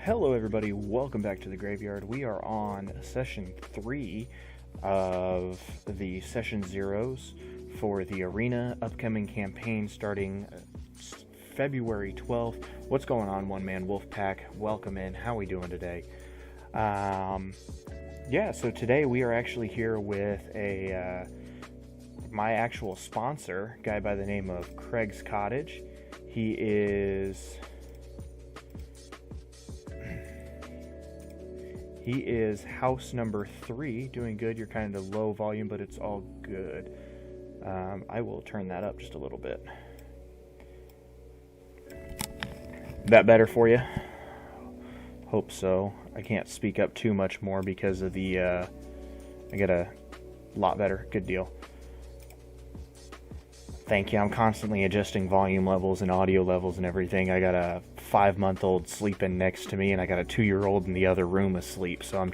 Hello everybody, welcome back to the graveyard. We are on session 3 of the session zeros for the arena upcoming campaign starting February 12th. What's going on, One Man Wolf Pack? Welcome in. How are we doing today? So today we are actually here with my actual sponsor, a guy by the name of Craig's Cottage. He is house number 3, doing good. You're kind of low volume, but it's all good. I will turn that up just a little bit. That better for you? Hope so. I can't speak up too much more because of the, I got a lot better. Good deal. Thank you. I'm constantly adjusting volume levels and audio levels and everything. I got a 5-month-old sleeping next to me, and I got a 2-year-old in the other room asleep, so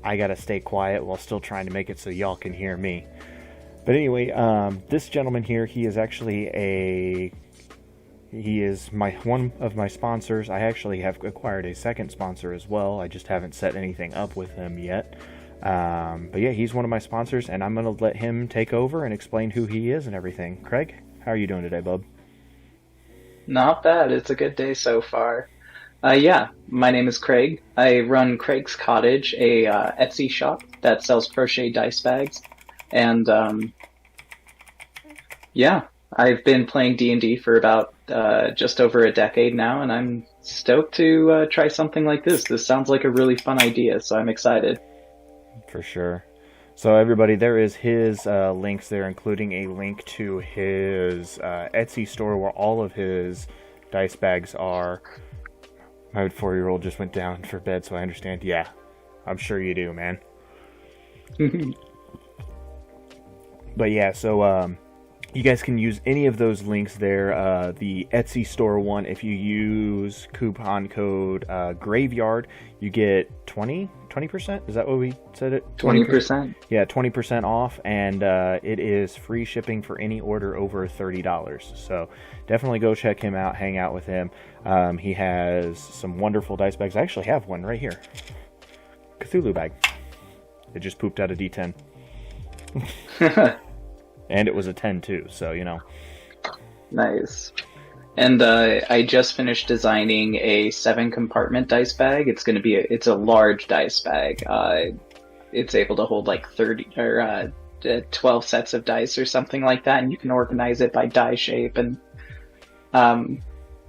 I gotta stay quiet while still trying to make it so y'all can hear me. But anyway, this gentleman here, he is one of my sponsors. I actually have acquired a second sponsor as well. I just haven't set anything up with him yet. But yeah, he's one of my sponsors, and I'm going to let him take over and explain who he is and everything. Craig, how are you doing today, bub? Not bad. It's a good day so far. My name is Craig. I run Craig's Cottage, a Etsy shop that sells crochet dice bags. And I've been playing D&D for about just over a decade now, and I'm stoked to try something like this. This sounds like a really fun idea, so I'm excited. For sure. So everybody, there is his links there, including a link to his Etsy store where all of his dice bags are. My 4-year-old just went down for bed, so I understand. Yeah, I'm sure you do, man. But yeah, so you guys can use any of those links there. The Etsy store one, if you use coupon code Graveyard, you get 20%? Is that what we said it? 20%? Yeah, 20% off, and it is free shipping for any order over $30. So definitely go check him out, hang out with him. He has some wonderful dice bags. I actually have one right here. Cthulhu bag. It just pooped out a D10. And it was a 10 too, so you know. Nice. And I just finished designing a 7-compartment dice bag. It's a large dice bag. It's able to hold like 12 sets of dice or something like that, and you can organize it by die shape, and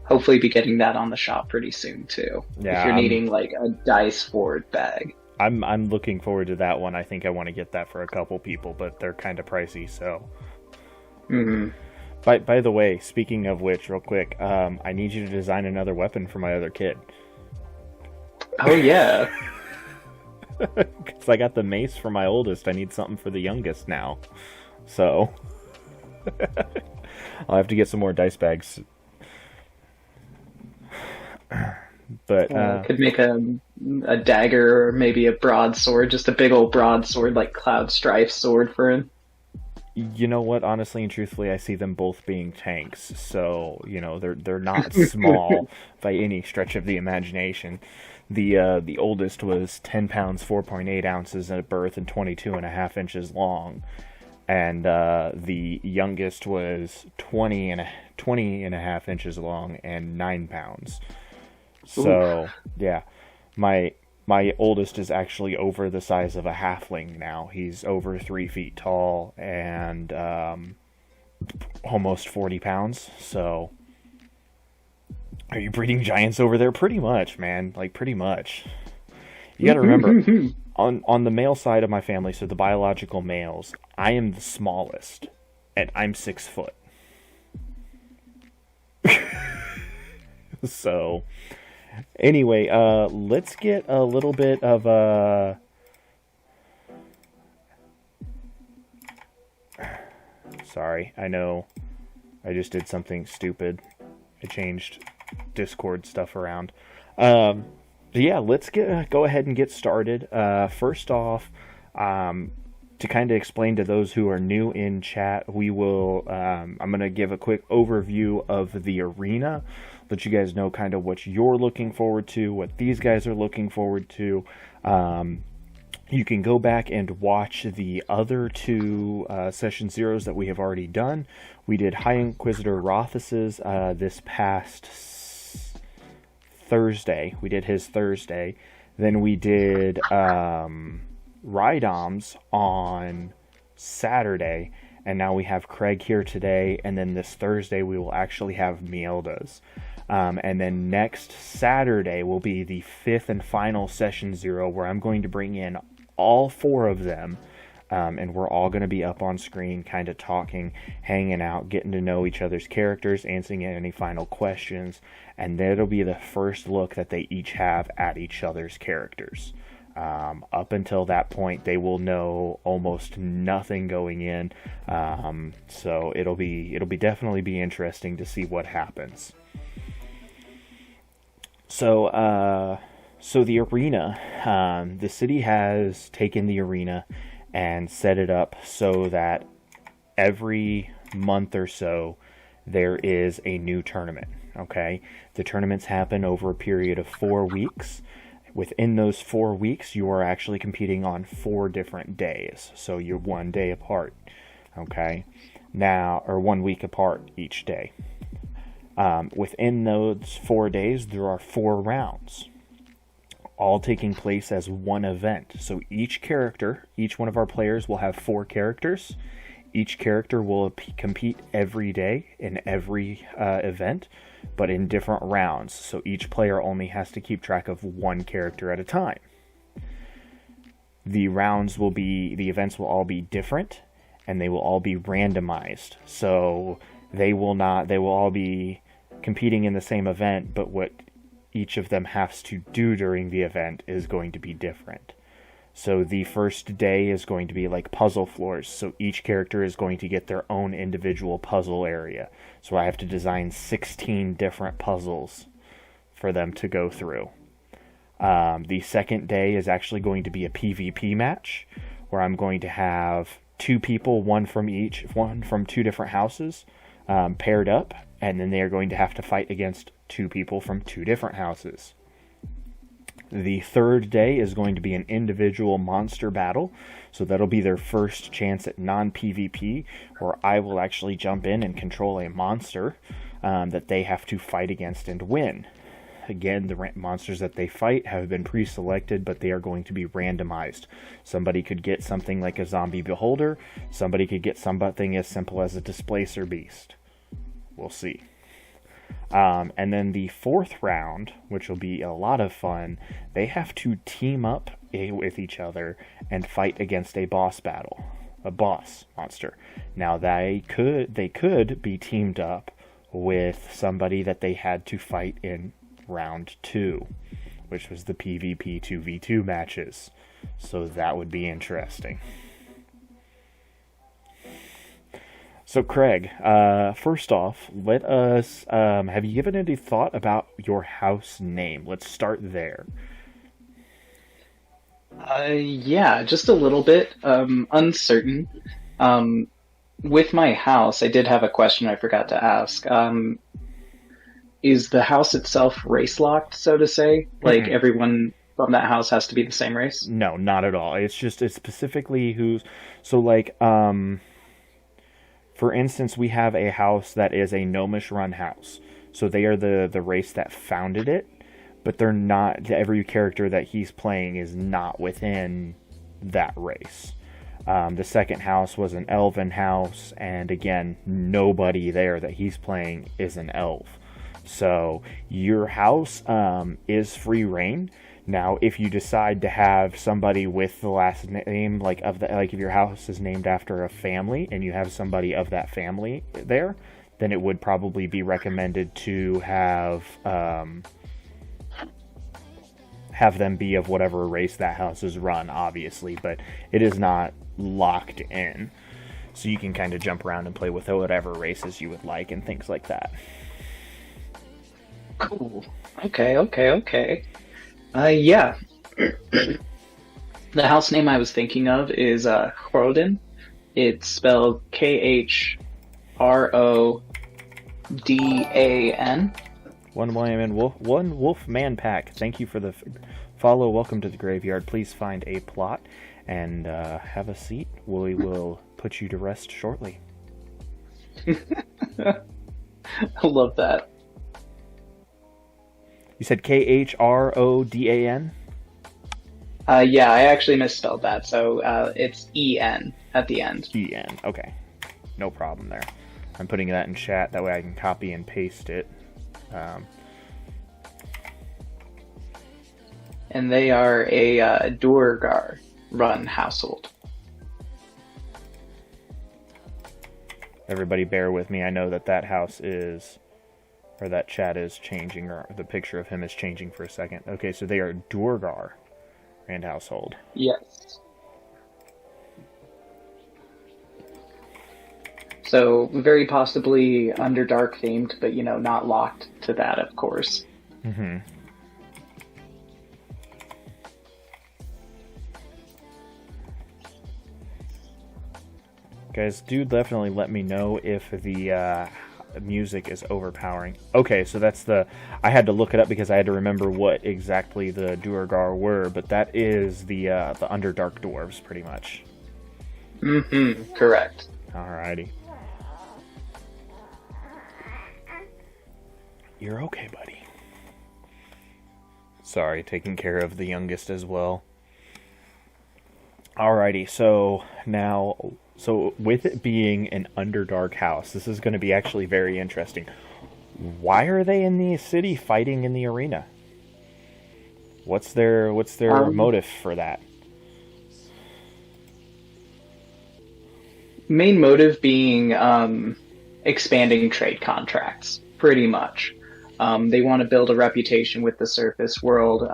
hopefully be getting that on the shop pretty soon too. Yeah, if you're needing like a dice forward bag. I'm looking forward to that one. I think I want to get that for a couple people, but they're kind of pricey, so. Mm-hmm. By the way, speaking of which, real quick, I need you to design another weapon for my other kid. Oh, yeah. Because I got the mace for my oldest. I need something for the youngest now. So, I'll have to get some more dice bags. But could make a dagger or maybe a broadsword, just a big old broadsword, like Cloud Strife sword for him. You know what? Honestly and truthfully, I see them both being tanks. So, you know, they're not small by any stretch of the imagination. The oldest was 10 pounds, 4.8 ounces at birth and 22.5 inches long. And the youngest was 20.5 inches long and 9 pounds. So, yeah, my oldest is actually over the size of a halfling now. He's over 3 feet tall and almost 40 pounds. So, are you breeding giants over there? Pretty much, man. Like, pretty much. You gotta remember, on the male side of my family, so the biological males, I am the smallest, and I'm 6 foot. So... Anyway, let's get a little bit of Sorry, I know I just did something stupid. I changed Discord stuff around. Yeah, let's go ahead and get started. First off, to kind of explain to those who are new in chat, we will. I'm going to give a quick overview of the arena, let you guys know kind of what you're looking forward to, what these guys are looking forward to. You can go back and watch the other two Session Zeros that we have already done. We did High Inquisitor Rothus's this past Thursday. We did his Thursday. Then we did Rydom's on Saturday. And now we have Craig here today. And then this Thursday we will actually have Mielda's. And then next Saturday will be the 5th and final Session Zero, where I'm going to bring in all 4 of them. And we're all going to be up on screen, kind of talking, hanging out, getting to know each other's characters, answering any final questions. And that'll be the first look that they each have at each other's characters. Up until that point, they will know almost nothing going in. So it'll definitely be interesting to see what happens. So the arena, the city has taken the arena and set it up so that every month or so there is a new tournament. Okay, the tournaments happen over a period of 4 weeks. Within those 4 weeks, you are actually competing on 4 different days. So you're 1 day apart. Okay, now, or 1 week apart each day. Within those 4 days, there are 4 rounds, all taking place as one event. So each one of our players will have 4 characters. Each character will compete every day in every event, but in different rounds. So each player only has to keep track of 1 character at a time. The events will all be different, and they will all be randomized. So they will all be competing in the same event, but what each of them has to do during the event is going to be different. So the first day is going to be like puzzle floors. So each character is going to get their own individual puzzle area. So I have to design 16 different puzzles for them to go through. The second day is actually going to be a PvP match, where I'm going to have 2 people, one from 2 different houses, paired up, and then they are going to have to fight against 2 people from 2 different houses. The third day is going to be an individual monster battle, so that'll be their first chance at non-PvP, where I will actually jump in and control a monster that they have to fight against and win. Again, the monsters that they fight have been pre-selected, but they are going to be randomized. Somebody could get something like a zombie beholder, somebody could get something as simple as a displacer beast. We'll see. And then the 4th round, which will be a lot of fun, they have to team up with each other and fight against a boss monster. Now they could be teamed up with somebody that they had to fight in round 2, which was the PvP 2v2 matches. So that would be interesting. So Craig, first off, let us, have you given any thought about your house name? Let's start there. Yeah, just a little bit, uncertain. With my house, I did have a question I forgot to ask. Is the house itself race locked, so to say? Like everyone from that house has to be the same race? No, not at all. It's specifically who's, so like, for instance, we have a house that is a gnomish run house. So they are the race that founded it, but they're not, every character that he's playing is not within that race. The second house was an elven house, and again, nobody there that he's playing is an elf. So your house is free reign. Now, if you decide to have somebody with the last name, like if your house is named after a family and you have somebody of that family there, then it would probably be recommended to have them be of whatever race that house is run, obviously, but it is not locked in. So you can kind of jump around and play with whatever races you would like and things like that. Cool. Okay. Yeah. The house name I was thinking of is Khroden. It's spelled Khrodan. One wolf man pack. Thank you for the follow. Welcome to the graveyard. Please find a plot and have a seat. We will put you to rest shortly. I love that. You said Khrodan? Yeah, I actually misspelled that, so it's En at the end. En. Okay. No problem there. I'm putting that in chat. That way I can copy and paste it. And they are a Duergar run household. Everybody bear with me. I know that house is, or that chat is changing, or the picture of him is changing for a second. Okay, so they are Duergar and household. Yes. So very possibly Underdark themed, but not locked to that, of course. Mm-hmm. Guys, do definitely let me know if the music is overpowering. Okay, so that's I had to look it up because I had to remember what exactly the Duergar were, but that is the Underdark dwarves, pretty much. Mm-hmm, correct. Alrighty. You're okay, buddy. Sorry, taking care of the youngest as well. Alrighty, so now... So, with it being an Underdark house, this is going to be actually very interesting. Why are they in the city fighting in the arena? What's their motive for that? Main motive being expanding trade contracts, pretty much. They want to build a reputation with the surface world.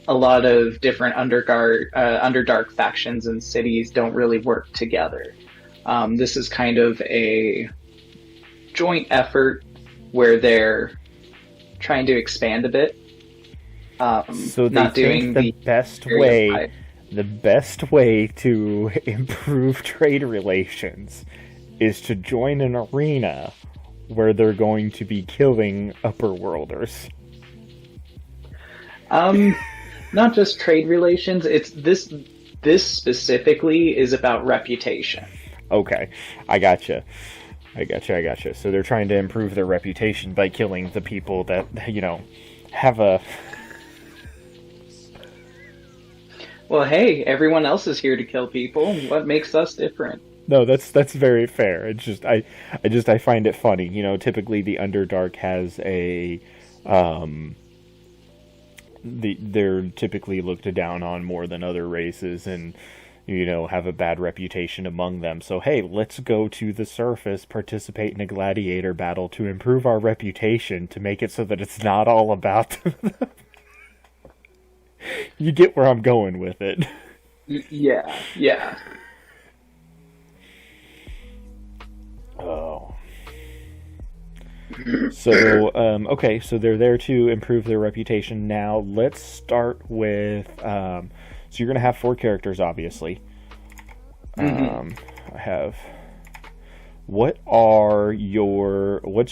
A lot of different Underdark factions and cities don't really work together. This is kind of a joint effort where trying to expand a bit. So they not think doing the best way to improve trade relations is to join an arena where they're going to be killing upper worlders. Not just trade relations. It's this specifically is about reputation. Okay, I gotcha. So they're trying to improve their reputation by killing the people that, have a... Well, hey, everyone else is here to kill people. What makes us different? No, that's very fair. It's just I find it funny. Typically the Underdark has a they're typically looked down on more than other races, and have a bad reputation among them. So hey, let's go to the surface, participate in a gladiator battle to improve our reputation, to make it so that it's not all about You get where I'm going with it. Yeah. Oh. So, okay, so they're there to improve their reputation. Now, let's start with, so you're going to have 4 characters, obviously. Mm-hmm. I have, what's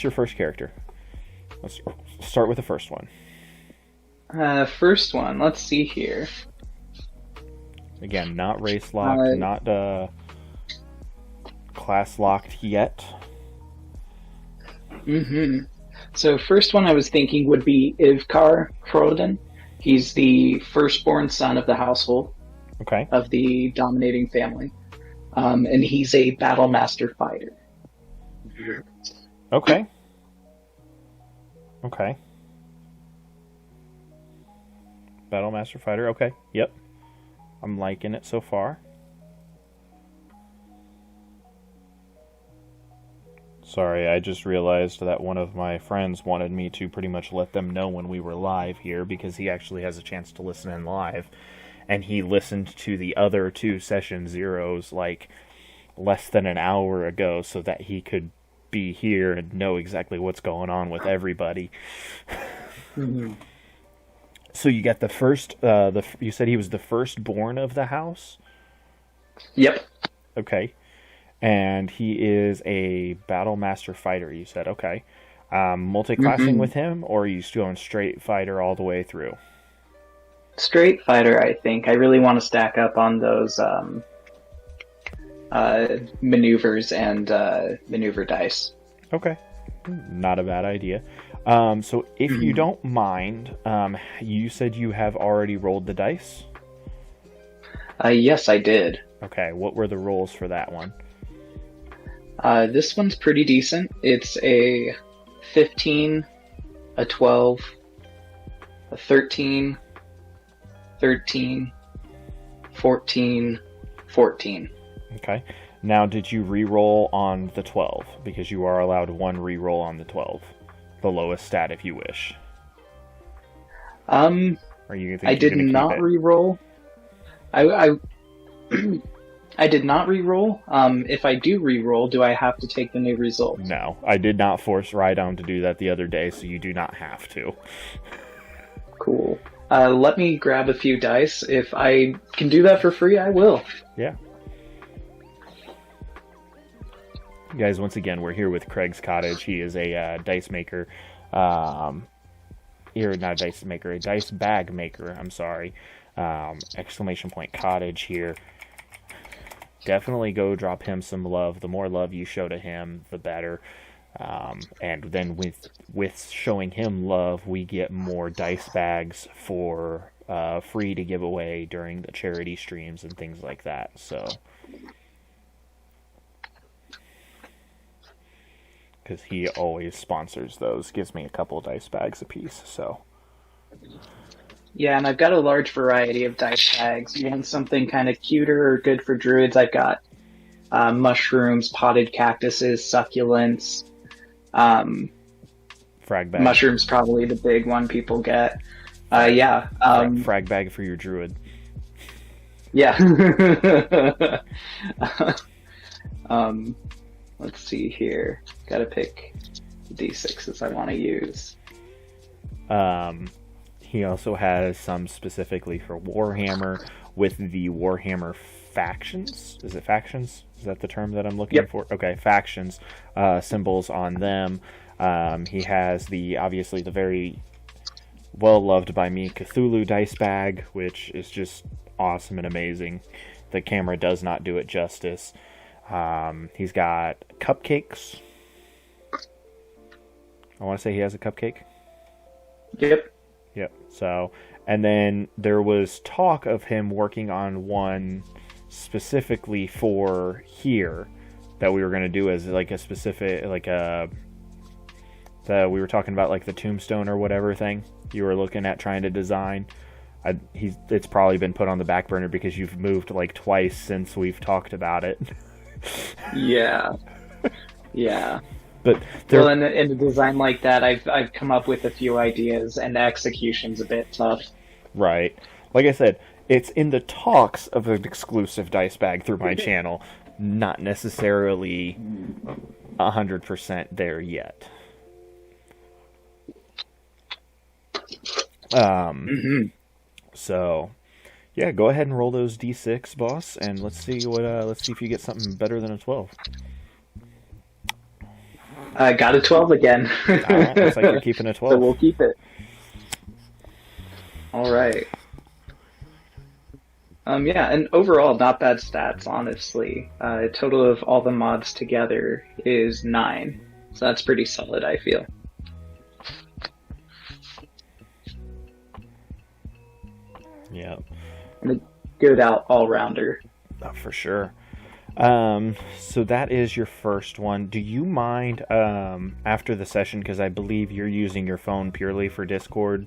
your first character? Let's start with the first one. First one, let's see here. Again, not race locked, not class locked yet. Mm-hmm. So first one I was thinking would be Ivkar Khroden. He's the firstborn son of the household. Okay. Of the dominating family. And he's a battle master fighter. Okay. Battle master fighter, okay. Yep. I'm liking it so far. Sorry, I just realized that one of my friends wanted me to pretty much let them know when we were live here, because he actually has a chance to listen in live. And he listened to the other 2 session zeros like less than an hour ago so that he could be here and know exactly what's going on with everybody. Mm-hmm. So you got the first. You said he was the firstborn of the house. Yep. Okay, and he is a battle master fighter. You said okay. Multi-classing Hmm. with him, or are you still going straight fighter all the way through? Straight fighter, I think. I really want to stack up on those maneuvers and maneuver dice. Okay, not a bad idea. So if you Mhm. don't mind, you said you have already rolled the dice. Yes, I did. Okay, what were the rolls for that one? This one's pretty decent. It's a 15, a 12, a 13, 13, 14, 14. Okay. Now, did you re-roll on the 12? Because you are allowed one re-roll on the 12. The lowest stat if you wish. Um, Or you I think you're did going to keep not it? re-roll. I I did not re-roll. If I do re-roll, do I have to take the new result? No. I did not force Rhydon to do that the other day, so you do not have to. Cool. Let me grab a few dice. If I can do that for free, I will. Yeah. Guys, once again, we're here with Craig's Cottage. He is a dice maker. Here, not a dice maker, a dice bag maker. I'm sorry. Exclamation point cottage here. Definitely go drop him some love. The more love you show to him, the better. And then with showing him love, we get more dice bags for free to give away during the charity streams and things like that. So, because he always sponsors those, gives me a couple dice bags a piece. So, Yeah, and I've got a large variety of dice bags. You want something kind of cuter or good for druids? I've got mushrooms, potted cactuses, succulents. Um, frag bag, mushrooms probably the big one people get. Yeah. frag bag for your druid. Yeah. um, let's see here. Gotta pick D6s I want to use. He also has some specifically for Warhammer with the Warhammer factions. Is it factions? Is that the term that I'm looking Yep. for? Okay, factions, symbols on them. He has obviously the very well loved by me Cthulhu dice bag, which is just awesome and amazing. The camera does not do it justice. He's got cupcakes. I want to say he has a cupcake. Yep. Yep. So, and then there was talk of him working on one specifically for here that we were going to do as like a specific, like a, we were talking about like the tombstone or whatever thing you were looking at trying to design. It's probably been put on the back burner because you've moved like twice since we've talked about it. Yeah. Yeah. But Well, in a design like that, I've come up with a few ideas, and the execution's a bit tough. right, like I said, it's in the talks of an exclusive dice bag through my channel, not necessarily 100% there yet. Mm-hmm. So, yeah, go ahead and roll those d6, boss, and let's see if you get something better than a 12. I got a 12 again. All right, looks like you're keeping a 12. So we'll keep it. All right. Yeah, and overall, not bad stats, honestly. Total of all the mods together is 9. So that's pretty solid, I feel. Yeah, And a good all-rounder. for sure. So that is your first one. Do you mind after the session, because I believe you're using your phone purely for Discord,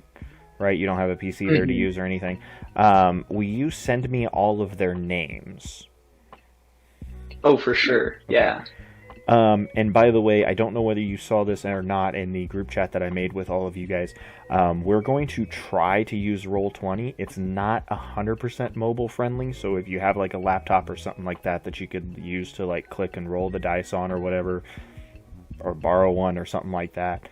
right? You don't have a PC there to use or anything. Will you send me all of their names? Oh, for sure. Yeah. And by the way, I don't know whether you saw this or not in the group chat that I made with all of you guys. We're going to try to use Roll20. It's not 100% mobile friendly, so if you have like a laptop or something like that you could use to like click and roll the dice on or whatever, or borrow one or something like that,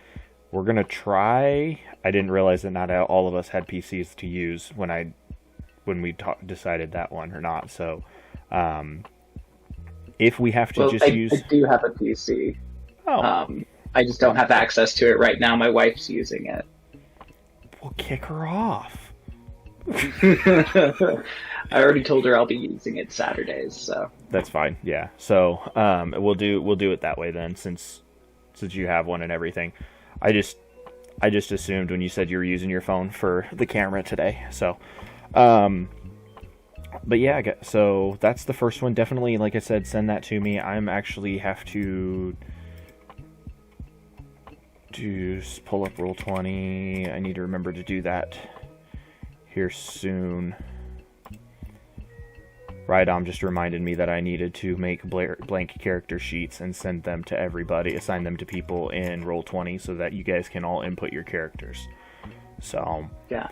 We're gonna try. I didn't realize that not all of us had PCs to use when we decided that one or not. So, if we have to I do have a PC. Oh. I just don't have access to it right now. My wife's using it. We'll kick her off. I already told her I'll be using it Saturdays, so that's fine. Yeah. So we'll do it that way then, since you have one and everything. I just assumed when you said you were using your phone for the camera today. So, but yeah. So that's the first one. Definitely, like I said, send that to me. I'm actually have to pull up Roll20. I need to remember to do that here soon. Rydom just reminded me that I needed to make blank character sheets and send them to everybody, assign them to people in Roll20 so that you guys can all input your characters. So, yeah.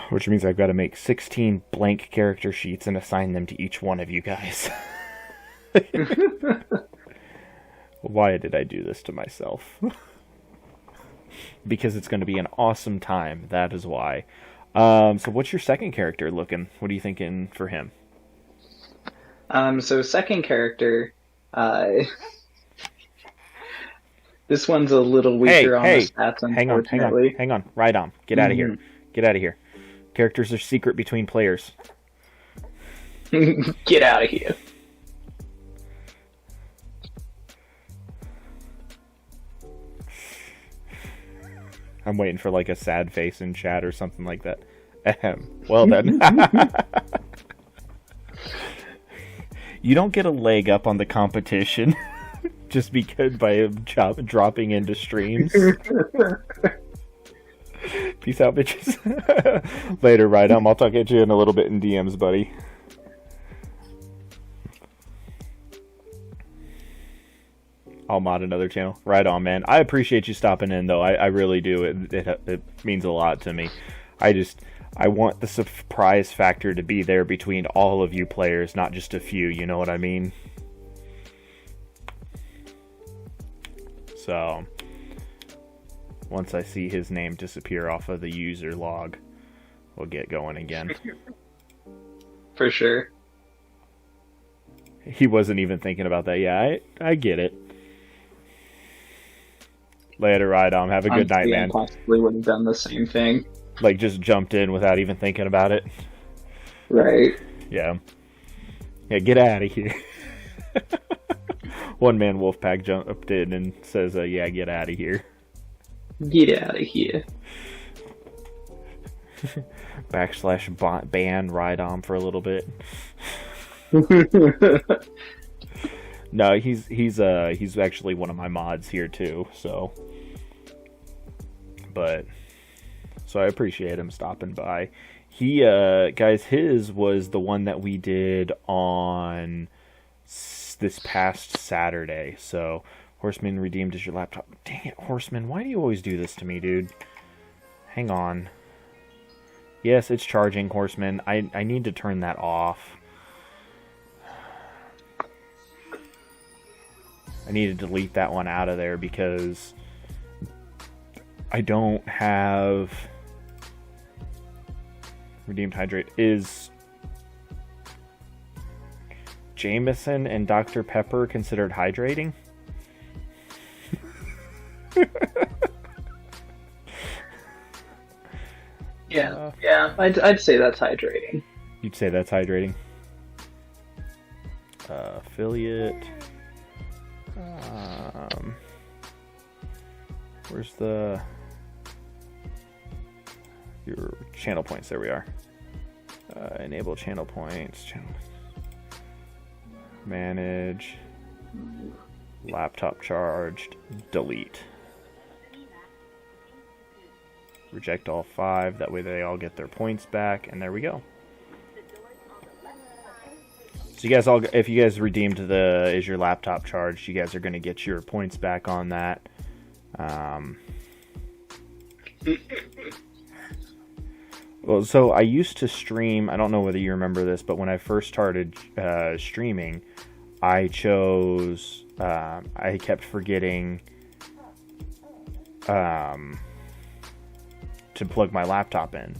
Which means I've got to make 16 blank character sheets and assign them to each one of you guys. Why did I do this to myself? Because it's going to be an awesome time. That is why. So what's your second character looking? What are you thinking for him? So second character, this one's a little weaker on the stats, unfortunately. Hang on. Rydom, get out of here. Get out of here. Characters are secret between players. Get out of here. I'm waiting for like a sad face in chat or something like that. Well then. You don't get a leg up on the competition just because by dropping into streams. Peace out, bitches. Later, Rydom. I'll talk at you in a little bit in DMs, buddy. I'll mod another channel. Right on, man. I appreciate you stopping in, though. I really do. It means a lot to me. I want the surprise factor to be there between all of you players, not just a few. You know what I mean? So, once I see his name disappear off of the user log, we'll get going again. For sure. He wasn't even thinking about that. Yeah, I get it. Later, Rydom. Have a good night, man. Possibly would have done the same thing. Like, just jumped in without even thinking about it. Right. Yeah. Yeah, get out of here. One man Wolfpack jumped in and says, yeah, get out of here. Get out of here. / ban Rydom for a little bit. No, he's actually one of my mods here too, so I appreciate him stopping by. He guys, his was the one that we did on this past Saturday. So Horseman redeemed as your laptop. Dang it, Horseman, why do you always do this to me, dude? Hang on. Yes, it's charging, Horseman. I need to turn that off. I need to delete that one out of there because I don't have redeemed hydrate. Is Jameson and Dr. Pepper considered hydrating? Yeah, I'd say that's hydrating. You'd say that's hydrating. Affiliate. Where's your channel points? There we are. Enable channel points. Manage. Laptop charged. Delete. Reject all 5. That way they all get their points back. And there we go. So you guys all, if you guys redeemed is your laptop charged, you guys are going to get your points back on that. Well, so I used to stream, I don't know whether you remember this, but when I first started streaming, I chose, I kept forgetting to plug my laptop in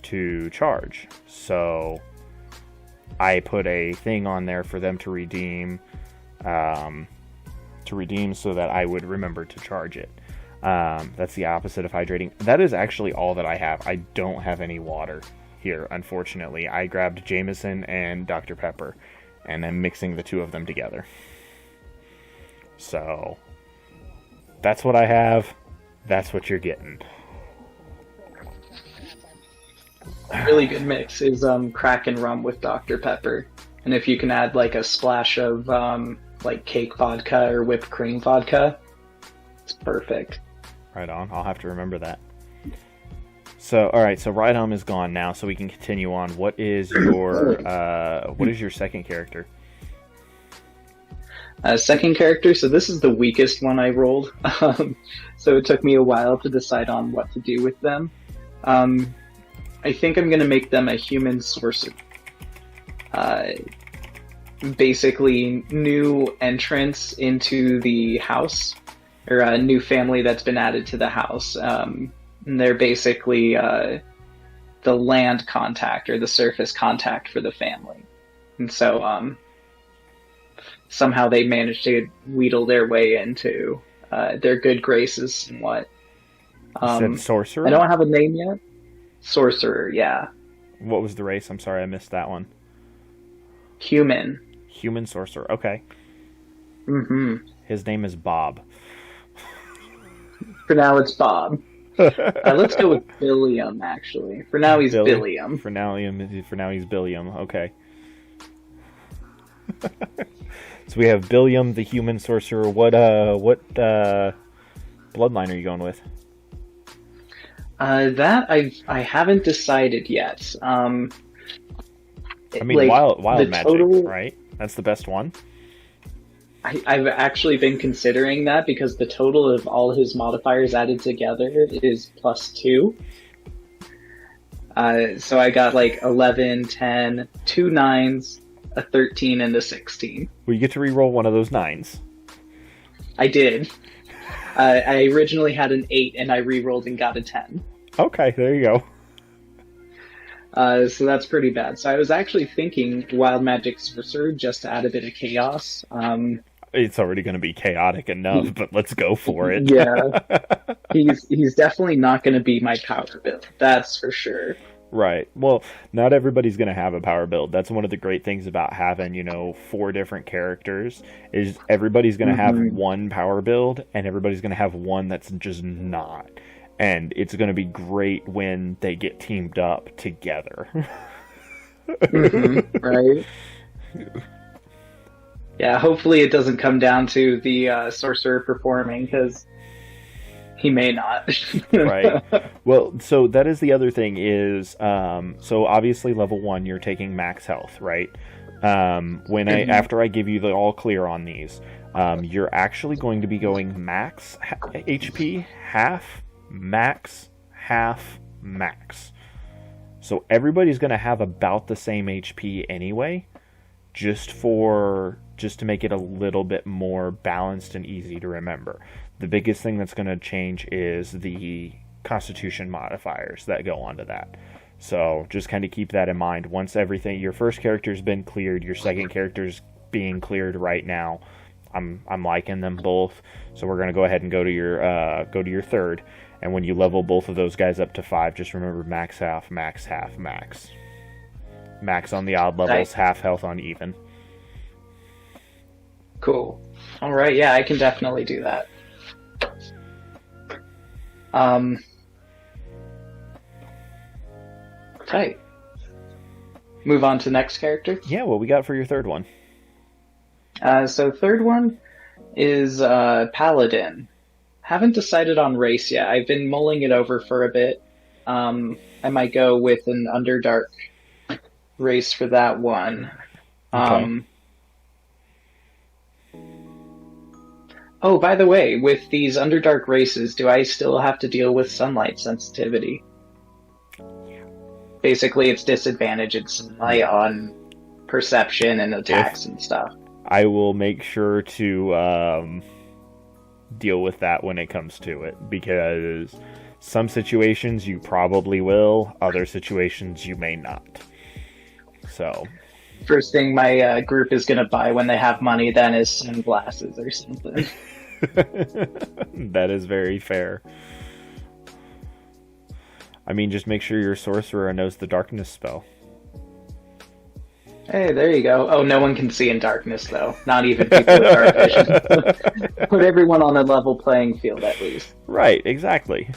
to charge. So I put a thing on there for them to redeem so that I would remember to charge it. That's the opposite of hydrating. That is actually all that I have. I don't have any water here, unfortunately. I grabbed Jameson and Dr. Pepper, and I'm mixing the two of them together. So that's what I have. That's what you're getting. Really good mix is Kraken rum with Dr. Pepper, and if you can add like a splash of like cake vodka or whipped cream vodka, it's perfect. Right on. I'll have to remember that. So, all right. So Rydom is gone now, so we can continue on. What is your second character? Second character. So this is the weakest one I rolled. So it took me a while to decide on what to do with them. I think I'm going to make them a human sorcerer. Basically, new entrance into the house, or a new family that's been added to the house. And they're basically the land contact or the surface contact for the family. And so somehow they managed to wheedle their way into their good graces somewhat. You said sorcerer? I don't have a name yet. Sorcerer, yeah. What was the race? I'm sorry, I missed that one. Human. Human sorcerer, okay. Mm-hmm. His name is Bob. For now, it's Bob. Let's go with Billiam, actually. For now, he's Billiam. For now, he's Billiam. Okay. So we have Billiam, the human sorcerer. What bloodline are you going with? That I haven't decided yet. I mean, like, wild magic, total... right? That's the best one. I've actually been considering that because the total of all his modifiers added together is +2. So I got like 11, 10, 2 9s, a 13, and a 16. Well, you get to re-roll one of those 9s. I did. I originally had an 8, and I re-rolled and got a 10. Okay, there you go. So that's pretty bad. So I was actually thinking Wild Magic Sorcerer just to add a bit of chaos. It's already going to be chaotic enough, but let's go for it. Yeah. He's definitely not going to be my power build. That's for sure. Right. Well, not everybody's going to have a power build. That's one of the great things about having, 4 different characters is everybody's going to have one power build and everybody's going to have one that's just not. And it's going to be great when they get teamed up together. Right. Yeah, hopefully it doesn't come down to the sorcerer performing, because he may not. Right. Well, so that is the other thing is, so obviously level 1, you're taking max health, right? After I give you the all clear on these, you're actually going to be going max HP, half, max, half, max. So everybody's going to have about the same HP anyway, just to make it a little bit more balanced and easy to remember. The biggest thing that's going to change is the Constitution modifiers that go onto that. So just kind of keep that in mind. Once your first character's been cleared, your second character's being cleared right now. I'm liking them both. So we're going to go ahead and go to your third. And when you level both of those guys up to 5, just remember max half, max half, max. Max on the odd levels, half health on even. Cool. All right. Yeah, I can definitely do that. Tight. Move on to next character. Yeah, what we got for your third one? So third one is Paladin. Haven't decided on race yet. I've been mulling it over for a bit. I might go with an Underdark race for that one. Okay. Oh, by the way, with these Underdark races, do I still have to deal with sunlight sensitivity? Basically, it's disadvantage in sunlight on perception and attacks and stuff. I will make sure to deal with that when it comes to it, because some situations you probably will, other situations you may not. So First thing my group is going to buy when they have money then is sunglasses or something. that is very fair. I mean, just make sure your sorcerer knows the darkness spell. Hey, there you go. Oh, no one can see in darkness, though. Not even people with dark vision. Put everyone on a level playing field, at least. Right, exactly.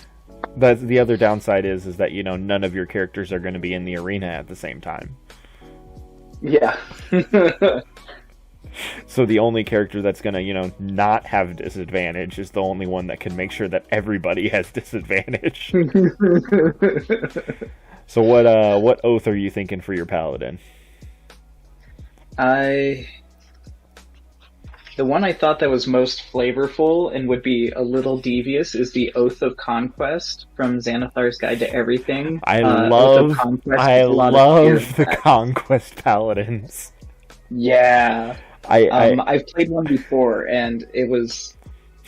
That's the other downside is that, you know, none of your characters are going to be in the arena at the same time. Yeah. So the only character that's going to, you know, not have disadvantage is the only one that can make sure that everybody has disadvantage. So what oath are you thinking for your paladin? The one I thought that was most flavorful and would be a little devious is the Oath of Conquest from Xanathar's Guide to Everything. I Oath love of Conquest the Conquest paladins. Yeah. I've played one before and it was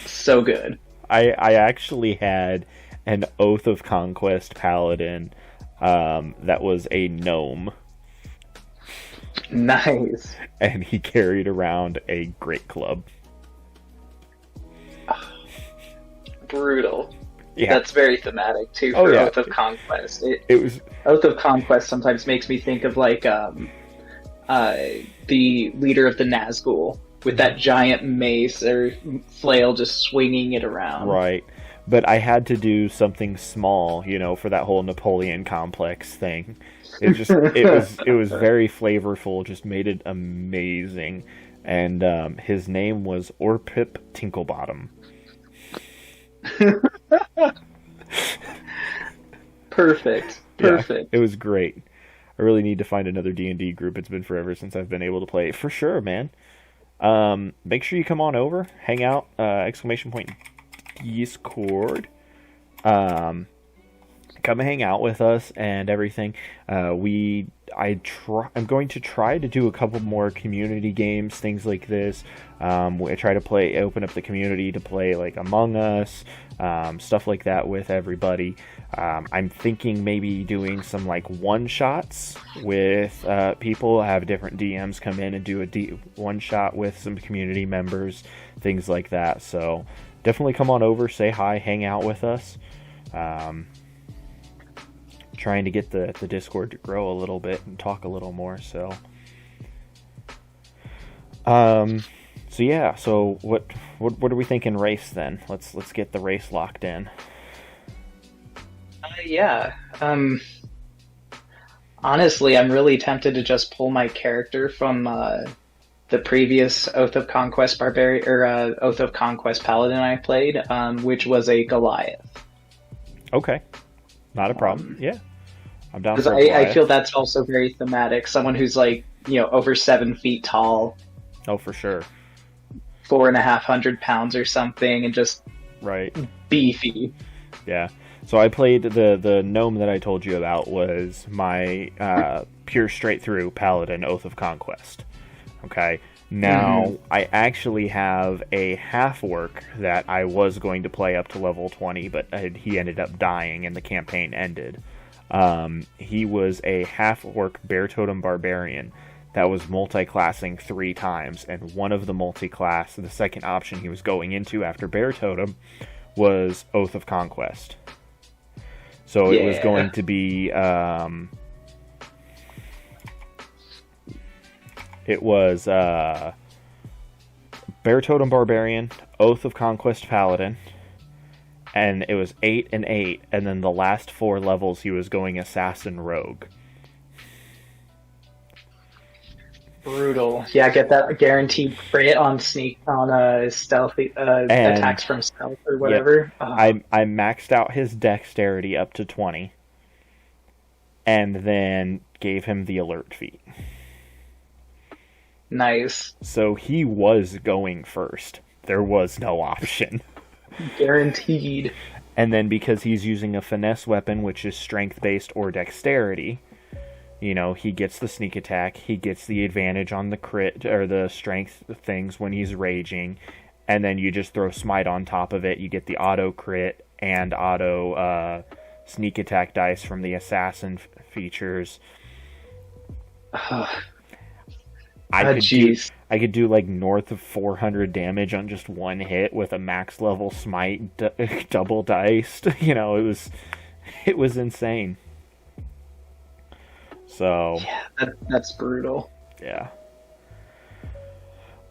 so good. I actually had an Oath of Conquest paladin that was a gnome. Nice. And he carried around a great club. Brutal. Yeah. That's very thematic too for Oath of Conquest. It was Oath of Conquest sometimes makes me think of like the leader of the Nazgul with that giant mace or flail just swinging it around. right. But I had to do something small, you know, for that whole Napoleon complex thing. It was very flavorful, just made it amazing. And his name was Orpip Tinklebottom. Perfect. Yeah, it was great. I really need to find another D&D group. It's been forever since I've been able to play. For sure, man. Make sure you come on over, hang out, ! Discord. Come hang out with us and everything. I'm going to try to do a couple more community games, things like this. I try to open up the community to play like Among Us, stuff like that with everybody. I'm thinking maybe doing some like one-shots with people, have different DMs come in and do a one-shot with some community members, things like that. So definitely come on over, say hi, hang out with us. Trying to get the Discord to grow a little bit and talk a little more. So yeah. So what are we thinking race then? Let's get the race locked in. Yeah. Honestly, I'm really tempted to just pull my character from the previous Oath of Conquest Barbarian or Oath of Conquest Paladin I played, which was a Goliath. Okay, not a problem. Yeah, I'm down. Because I feel that's also very thematic. Someone who's like, you know, over 7 feet tall. Oh, for sure. 4,500 pounds or something, and just right beefy. Yeah. So I played the gnome that I told you about was my pure straight through Paladin Oath of Conquest. Okay. Now I actually have a half orc that I was going to play up to level 20, but he ended up dying and the campaign ended. He was a half orc bear totem barbarian that was multi-classing 3 times, and one of the second option he was going into after bear totem was Oath of Conquest. So it was going to be it was Bear Totem Barbarian, Oath of Conquest Paladin, and it was 8 and 8, and then the last 4 levels he was going Assassin Rogue. Brutal. Yeah, get that guaranteed crit on stealthy attacks from stealth or whatever. Yep. I maxed out his dexterity up to 20, and then gave him the alert feat. Nice. So he was going first. There was no option. Guaranteed. And then because he's using a finesse weapon, which is strength-based or dexterity, you know, he gets the sneak attack, he gets the advantage on the crit, or the strength things when he's raging, and then you just throw smite on top of it. You get the auto crit and auto sneak attack dice from the assassin features. I could do like north of 400 damage on just one hit with a max level smite double diced. It was insane. So yeah, that's brutal. Yeah.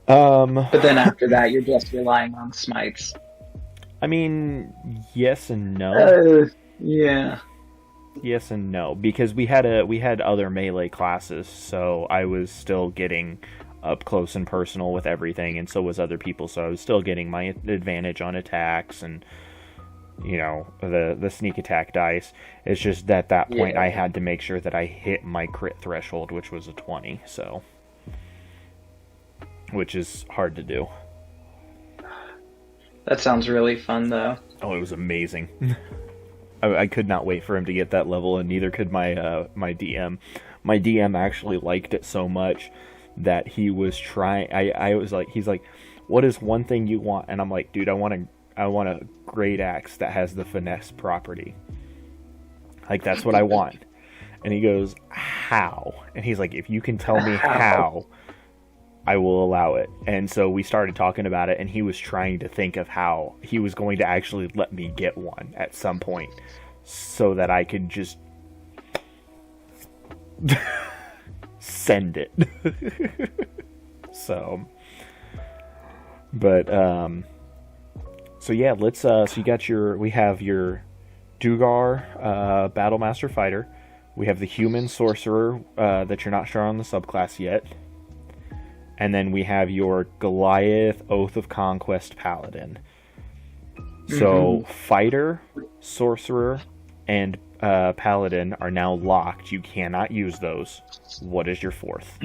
But then after that, you're just relying on smites. I mean, yes and no. Yeah. Yes and no, because we had other melee classes, so I was still getting up close and personal with everything, and so was other people. So I was still getting my advantage on attacks and the sneak attack dice. It's just at that point I had to make sure that I hit my crit threshold, which was a 20. So, which is hard to do. That sounds really fun, though. Oh, it was amazing. I could not wait for him to get that level, and neither could my my DM. My DM actually liked it so much that he was trying. I was like, he's like, "What is one thing you want?" And I'm like, "Dude, I want a great axe that has the finesse property. Like that's what I want." And he goes, "How?" And he's like, "If you can tell me how, I will allow it." And so we started talking about it, and he was trying to think of how he was going to actually let me get one at some point so that I could just send it. So, but, so yeah, let's, so we have your Dugar, Battlemaster Fighter. We have the Human Sorcerer, that you're not sure on the subclass yet. And then we have your Goliath Oath of Conquest Paladin. So Fighter, Sorcerer, and Paladin are now locked. You cannot use those. What is your fourth?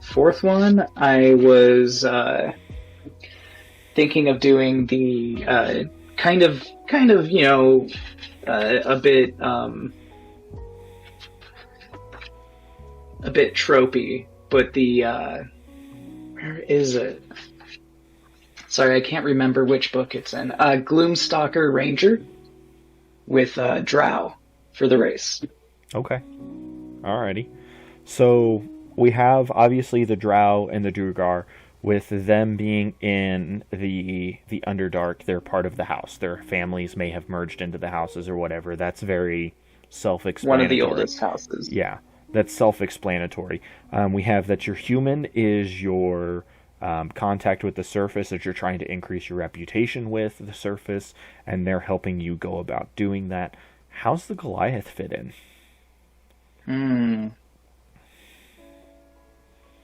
Fourth one, I was thinking of doing the kind of a bit tropey. But the, where is it? Sorry, I can't remember which book it's in. Gloomstalker Ranger with Drow for the race. Okay. Alrighty. So we have obviously the Drow and the Duergar. With them being in the Underdark, they're part of the house. Their families may have merged into the houses or whatever. That's very self-explanatory. One of the oldest houses. Yeah. That's self-explanatory. We have that your human is your contact with the surface, that you're trying to increase your reputation with the surface, and they're helping you go about doing that. How's the Goliath fit in?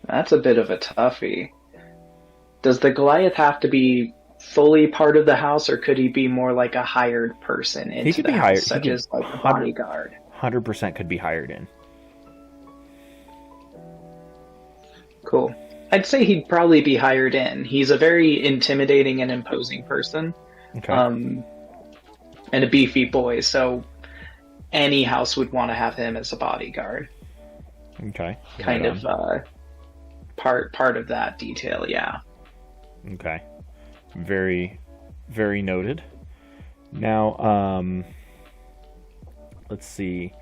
That's a bit of a toughie. Does the Goliath have to be fully part of the house, or could he be more like a hired person into the house, such as like a bodyguard? 100% could be hired in. Cool. I'd say he'd probably be hired in. He's a very intimidating and imposing person. Okay. And a beefy boy, so any house would want to have him as a bodyguard. Okay. Kind of part of that detail, yeah. Okay. Very, very noted. Now, let's see.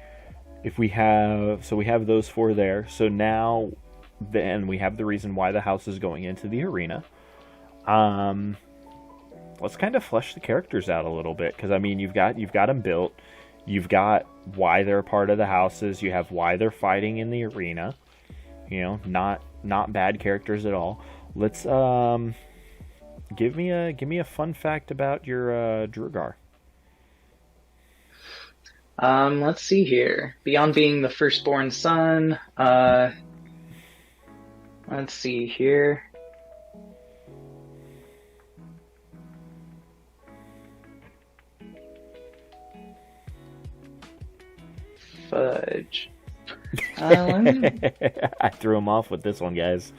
If we have those four there. So now, then we have the reason why the house is going into the arena. Let's kind of flesh the characters out a little bit, because I mean, you've got them built. You've got why they're part of the houses. You have why they're fighting in the arena. Not bad characters at all. Let's give me a fun fact about your Duergar. Let's see here. Beyond being the firstborn son, let's see here. Fudge. I threw him off with this one, guys.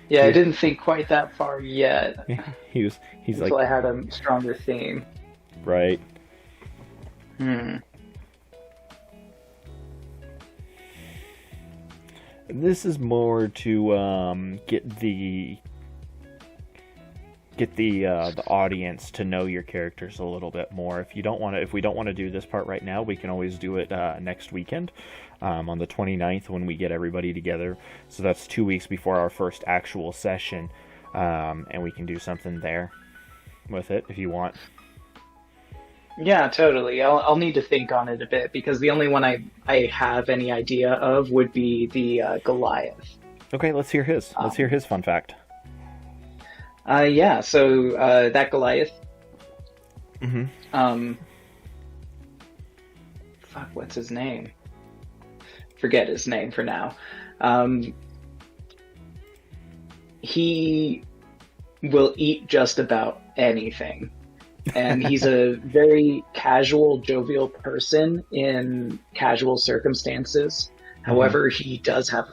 Yeah, I didn't think quite that far yet. He's until like, I had a stronger theme. Right. This is more to get the get the audience to know your characters a little bit more. If we don't want to do this part right now, we can always do it next weekend, on the 29th when we get everybody together. So that's 2 weeks before our first actual session, and we can do something there with it if you want. Yeah, totally. I'll need to think on it a bit because the only one I have any idea of would be the Goliath. Okay, let's hear his. Let's hear his fun fact. Yeah, so that Goliath. Mm-hmm. Fuck, what's his name? Forget his name for now. He will eat just about anything. And he's a very casual, jovial person in casual circumstances. However, he does have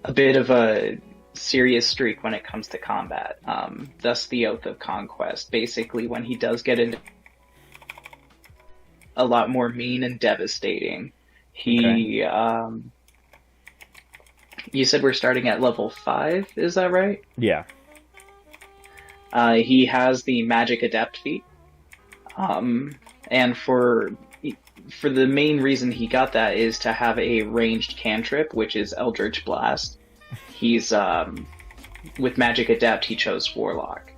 a bit of a serious streak when it comes to combat. Thus the Oath of Conquest. Basically, when he does get into a lot more mean and devastating. He, you said we're starting at level 5, is that right? Yeah. He has the Magic Adept feat. And for the main reason he got that is to have a ranged cantrip, which is Eldritch Blast. He's, with Magic Adept, he chose Warlock.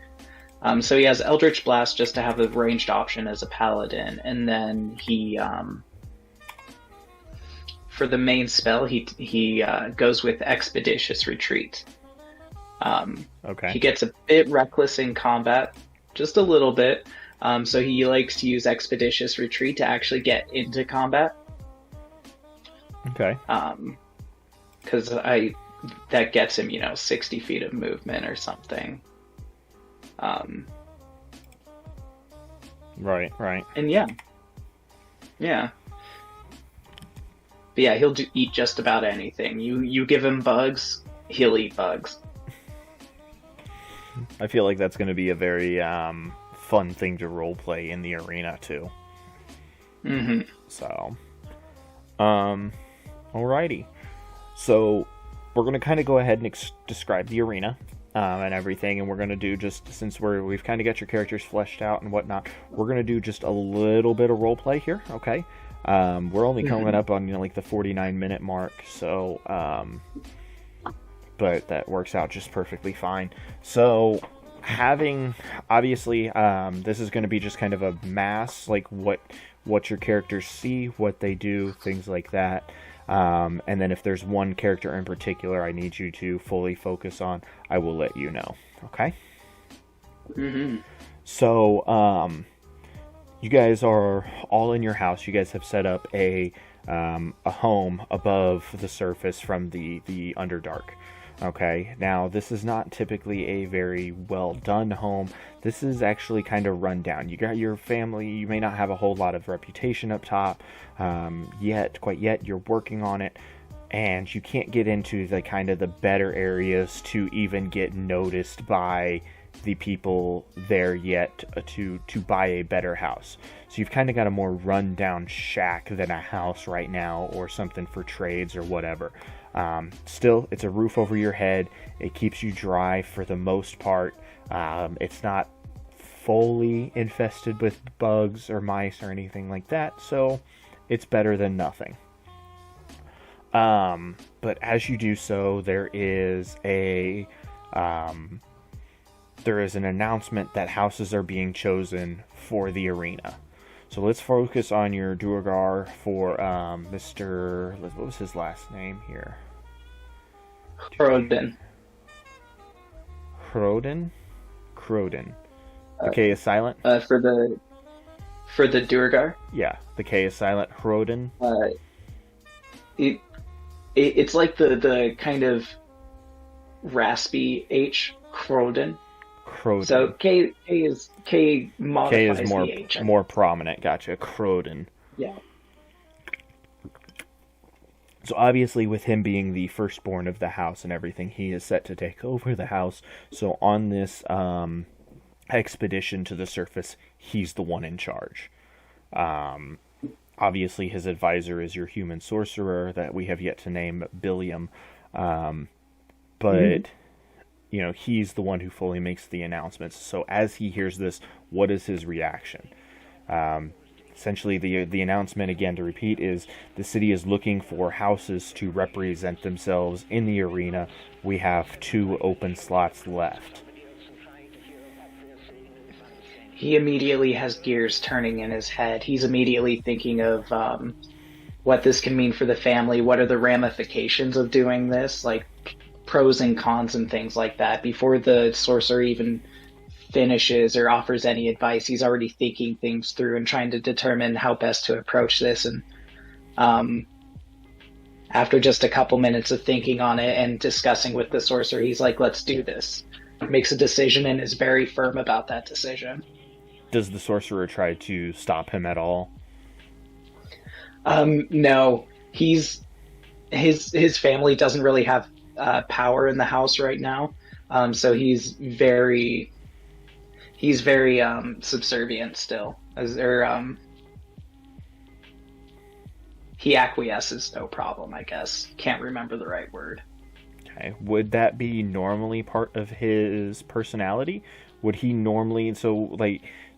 So he has Eldritch Blast just to have a ranged option as a Paladin, and then he, for the main spell, he goes with Expeditious Retreat. Okay. He gets a bit reckless in combat, just a little bit, so he likes to use Expeditious Retreat to actually get into combat. Okay. Because that gets him, 60 feet of movement or something. Right. And yeah. But yeah, he'll eat just about anything. You give him bugs, he'll eat bugs. I feel like that's going to be a very fun thing to roleplay in the arena too. Mm-hmm. So, alrighty. So we're going to kind of go ahead and describe the arena and everything, and we're going to do, just since we've kind of got your characters fleshed out and whatnot, we're going to do just a little bit of roleplay here, okay? We're only coming up on like the 49-minute mark, so but that works out just perfectly fine. So obviously this is going to be just kind of a mass, like what your characters see, what they do, things like that. And then if there's one character in particular I need you to fully focus on, I will let you know. Okay? Mm-hmm. So, you guys are all in your house. You guys have set up a home above the surface from the Underdark. Okay, now this is not typically a very well done home. This is actually kind of run down. You got your family, you may not have a whole lot of reputation up top quite yet. You're working on it, and you can't get into the kind of the better areas to even get noticed by the people there yet to buy a better house. So you've kind of got a more run down shack than a house right now, or something for trades or whatever. Still, it's a roof over your head. It keeps you dry for the most part. It's not fully infested with bugs or mice or anything like that, so it's better than nothing. But as you do so, there is an announcement that houses are being chosen for the arena. So let's focus on your Duergar for Mr. What was his last name here? Khroden. Khroden. The K is silent. For the Duergar. Yeah, the K is silent. Khroden. It's like the kind of raspy H. Khroden. So K modifies K is the H. more prominent. Gotcha. Khroden. Yeah. So obviously, with him being the firstborn of the house and everything, he is set to take over the house. So on this expedition to the surface, he's the one in charge. Obviously, his advisor is your human sorcerer that we have yet to name, Billiam. But he's the one who fully makes the announcements. So as he hears this, what is his reaction? Essentially, the announcement, again, to repeat, is the city is looking for houses to represent themselves in the arena. We have 2 open slots left. He immediately has gears turning in his head. He's immediately thinking of what this can mean for the family. What are the ramifications of doing this? Like pros and cons and things like that. Before the sorcerer even finishes or offers any advice, he's already thinking things through and trying to determine how best to approach this. And after just a couple minutes of thinking on it and discussing with the sorcerer, he's like, let's do this. Makes a decision and is very firm about that decision. Does the sorcerer try to stop him at all? No. His family doesn't really have power in the house right now. So he's very subservient still. He acquiesces, no problem, I guess. Can't remember the right word. Okay. Would that be normally part of his personality? Would he normally, so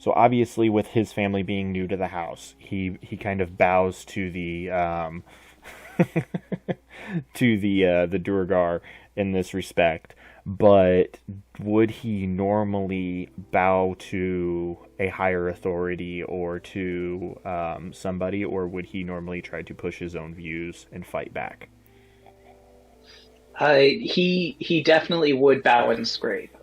obviously with his family being new to the house, he kind of bows to the to the Durgar in this respect. But would he normally bow to a higher authority or to somebody, or would he normally try to push his own views and fight back? He definitely would bow and scrape.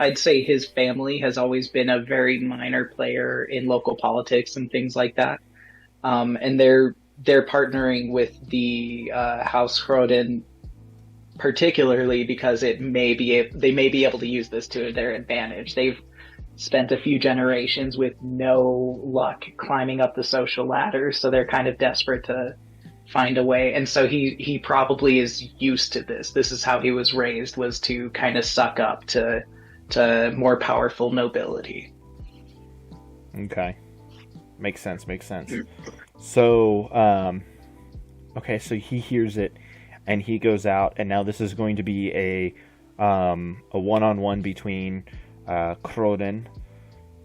I'd say his family has always been a very minor player in local politics and things like that. And they're partnering with the House Khroden particularly because they may be able to use this to their advantage. They've spent a few generations with no luck climbing up the social ladder, so they're kind of desperate to find a way. And so he probably is used to this. This is how he was raised, was to kind of suck up to more powerful nobility. Okay. Makes sense. So, okay, so he hears it, and he goes out, and now this is going to be a one-on-one between Khroden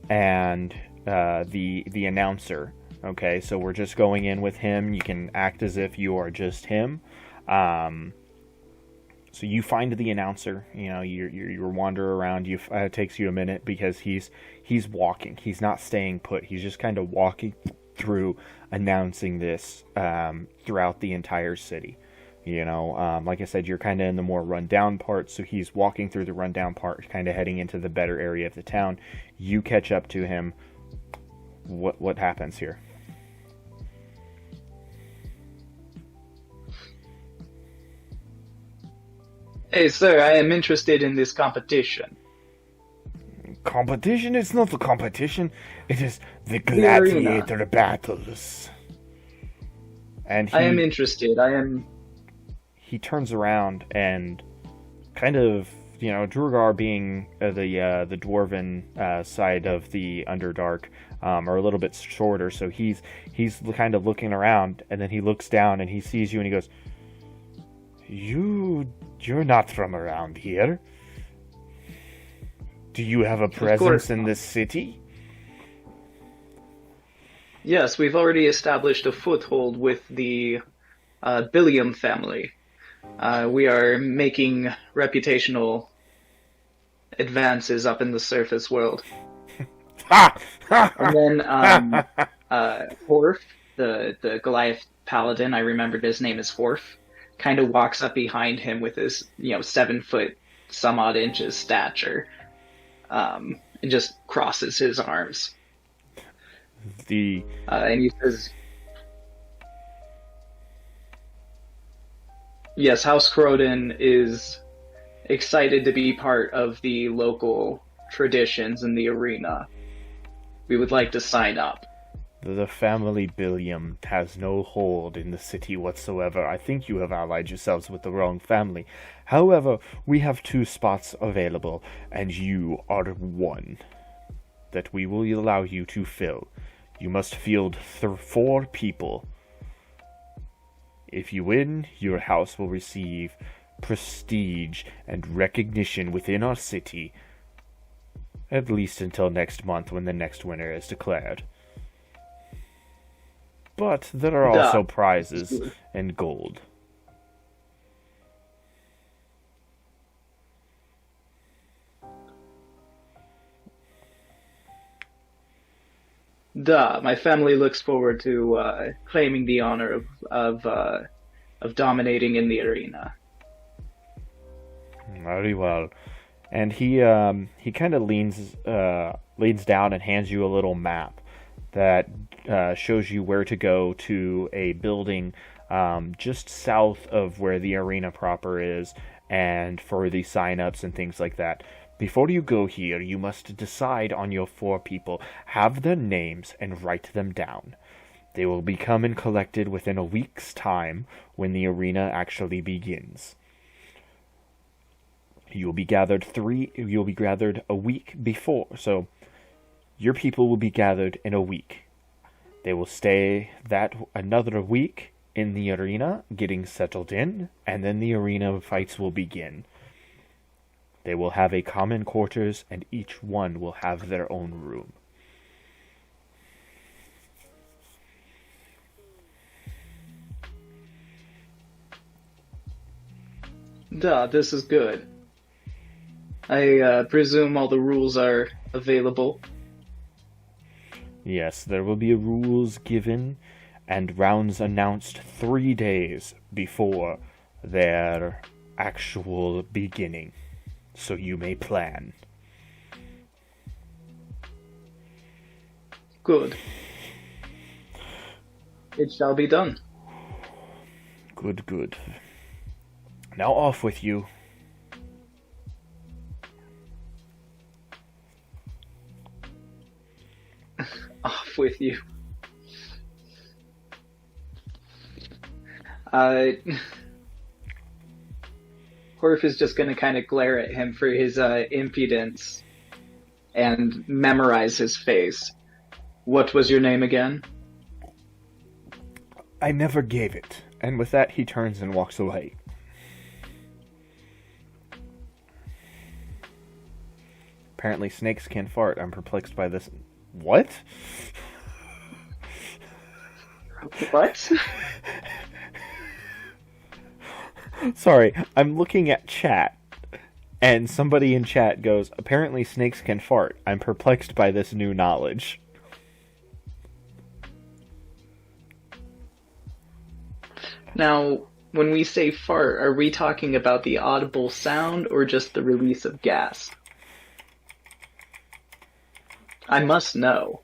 and the announcer. Okay, so we're just going in with him. You can act as if you are just him. So you find the announcer. You wander around. It takes you a minute because he's walking. He's not staying put. He's just kind of walking through, announcing this throughout the entire city. Like I said, you're kind of in the more rundown part. So he's walking through the rundown part, kind of heading into the better area of the town. You catch up to him. What happens here? Hey, sir, I am interested in this competition. Competition? It's not the competition. It is the gladiator battles. And I am interested. He turns around and kind of, Drugar being the dwarven side of the Underdark are a little bit shorter, so he's kind of looking around, and then he looks down and he sees you and he goes, You're not from around here. Do you have a presence in this city? Yes, we've already established a foothold with the Billiam family. We are making reputational advances up in the surface world. And then Horf, the Goliath Paladin, I remembered his name is Horf, kind of walks up behind him with his 7 foot some odd inches stature, and just crosses his arms. And he says, yes, House Khroden is excited to be part of the local traditions in the arena. We would like to sign up. The family Billiam has no hold in the city whatsoever. I think you have allied yourselves with the wrong family. However, we have 2 spots available, and you are one that we will allow you to fill. You must field 4 people. If you win, your house will receive prestige, and recognition within our city, at least until next month when the next winner is declared. But there are also prizes and gold. My family looks forward to claiming the honor of dominating in the arena. Very well. And he kind of leans down and hands you a little map that shows you where to go to a building just south of where the arena proper is, and for the sign-ups and things like that. Before you go here, you must decide on your 4 people, have their names, and write them down. They will be come and collected within a week's time when the arena actually begins. You'll be gathered a week before, so your people will be gathered in a week. They will stay another week in the arena, getting settled in, and then the arena fights will begin. They will have a common quarters, and each one will have their own room. This is good. I presume all the rules are available. Yes, there will be rules given and rounds announced 3 days before their actual beginning, so you may plan. Good. It shall be done. Good, good. Now off with you. Off with you. Horf is just going to kind of glare at him for his impudence and memorize his face. What was your name again? I never gave it. And with that, he turns and walks away. Apparently snakes can fart. I'm perplexed by this. What? What? Sorry, I'm looking at chat, and somebody in chat goes, apparently snakes can fart. I'm perplexed by this new knowledge. Now, when we say fart, are we talking about the audible sound or just the release of gas? I must know.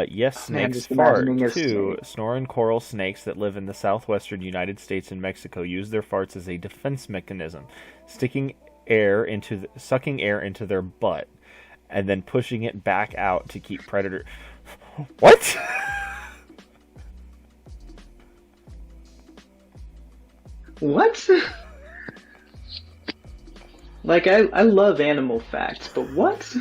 Yes, Man, snakes just fart, imagining a too. snake. Snoring coral snakes that live in the southwestern United States and Mexico use their farts as a defense mechanism, sucking air into their butt, and then pushing it back out to keep predator... What? What? Like, I love animal facts, but what?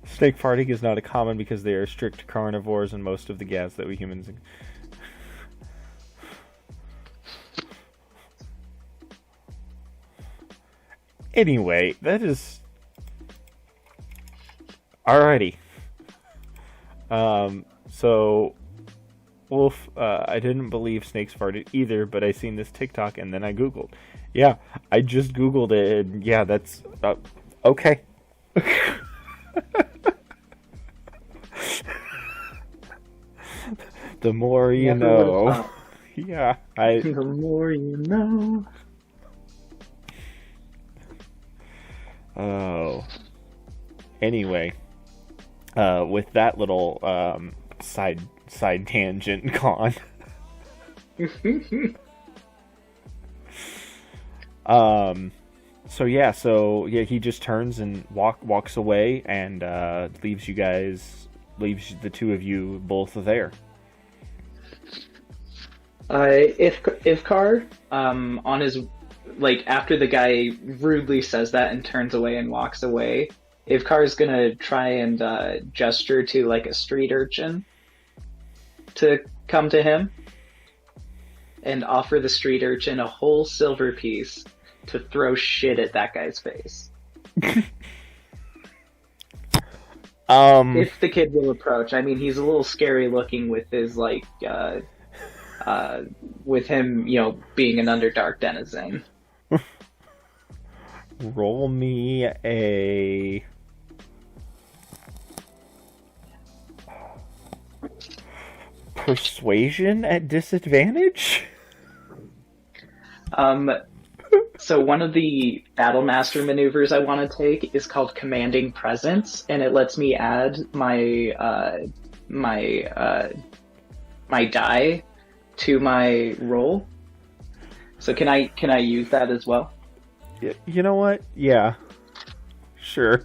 Snake farting is not common because they are strict carnivores and most of the gas that we humans... Anyway, that is... Alrighty. So... Wolf, I didn't believe snakes farted either, but I seen this TikTok and then I Googled. Yeah, I just Googled it, and yeah, that's... okay. The more you know. Yeah, The more you know. Oh. Anyway, with that little side tangent gone. So yeah, he just turns and walks away and leaves the two of you both there. Ifkar, on his, like, after the guy rudely says that and turns away and walks away, Ifkar's gonna try and gesture to, like, a street urchin to come to him and offer the street urchin a whole silver piece to throw shit at that guy's face. If the kid will approach. I mean, he's a little scary looking with his, like, with him, being an Underdark denizen. Roll me a... Persuasion at disadvantage? So one of the Battle Master maneuvers I want to take is called Commanding Presence, and it lets me add my die to my roll. So can I use that as well? You know what? Yeah. Sure.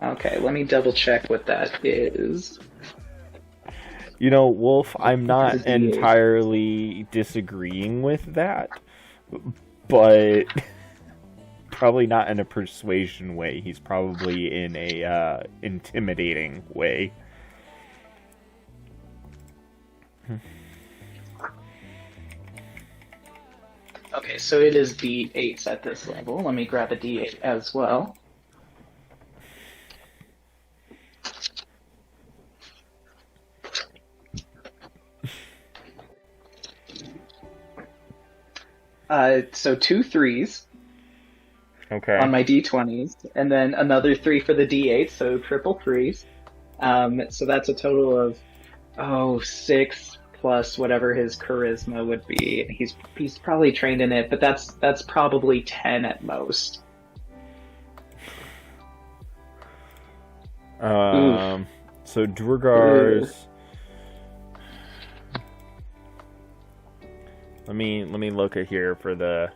Okay, let me double check what that is. Wolf, I'm not entirely disagreeing with that, but probably not in a persuasion way. He's probably in a intimidating way. Okay, so it is D8s at this level. Let me grab a D8 as well. So 2 3s. Okay. On my D20s, and then another 3 for the D8, so triple 3s. So that's a total of 6 plus whatever his charisma would be. He's probably trained in it, but that's probably 10 at most. So Duergar's. Let me look at here for the.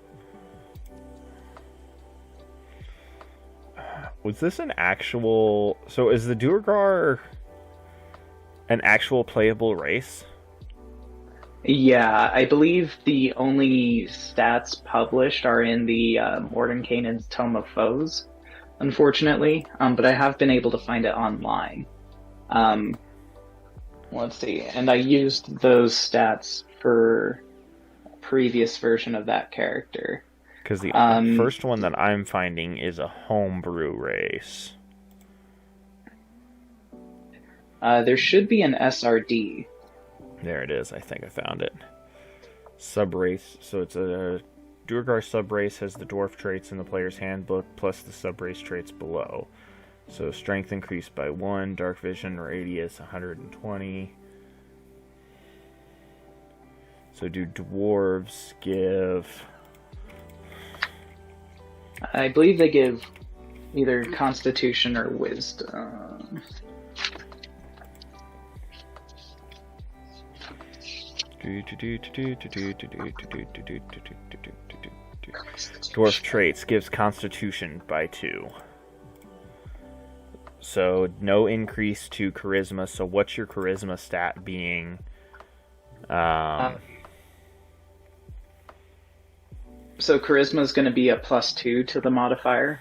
Was this an actual? So is the Duergar an actual playable race? Yeah, I believe the only stats published are in the Mordenkainen's Tome of Foes, unfortunately. But I have been able to find it online. Let's see, and I used those stats for previous version of that character. Because the first one that I'm finding is a homebrew race. There should be an SRD. There it is. I think I found it. Subrace. So it's a Duergar subrace has the dwarf traits in the player's handbook plus the subrace traits below. So strength increased by 1, dark vision radius 120. So do dwarves give... I believe they give either Constitution or Wisdom. Dwarf traits gives Constitution by 2. So no increase to Charisma. So what's your Charisma stat being? So Charisma is going to be a +2 to the modifier.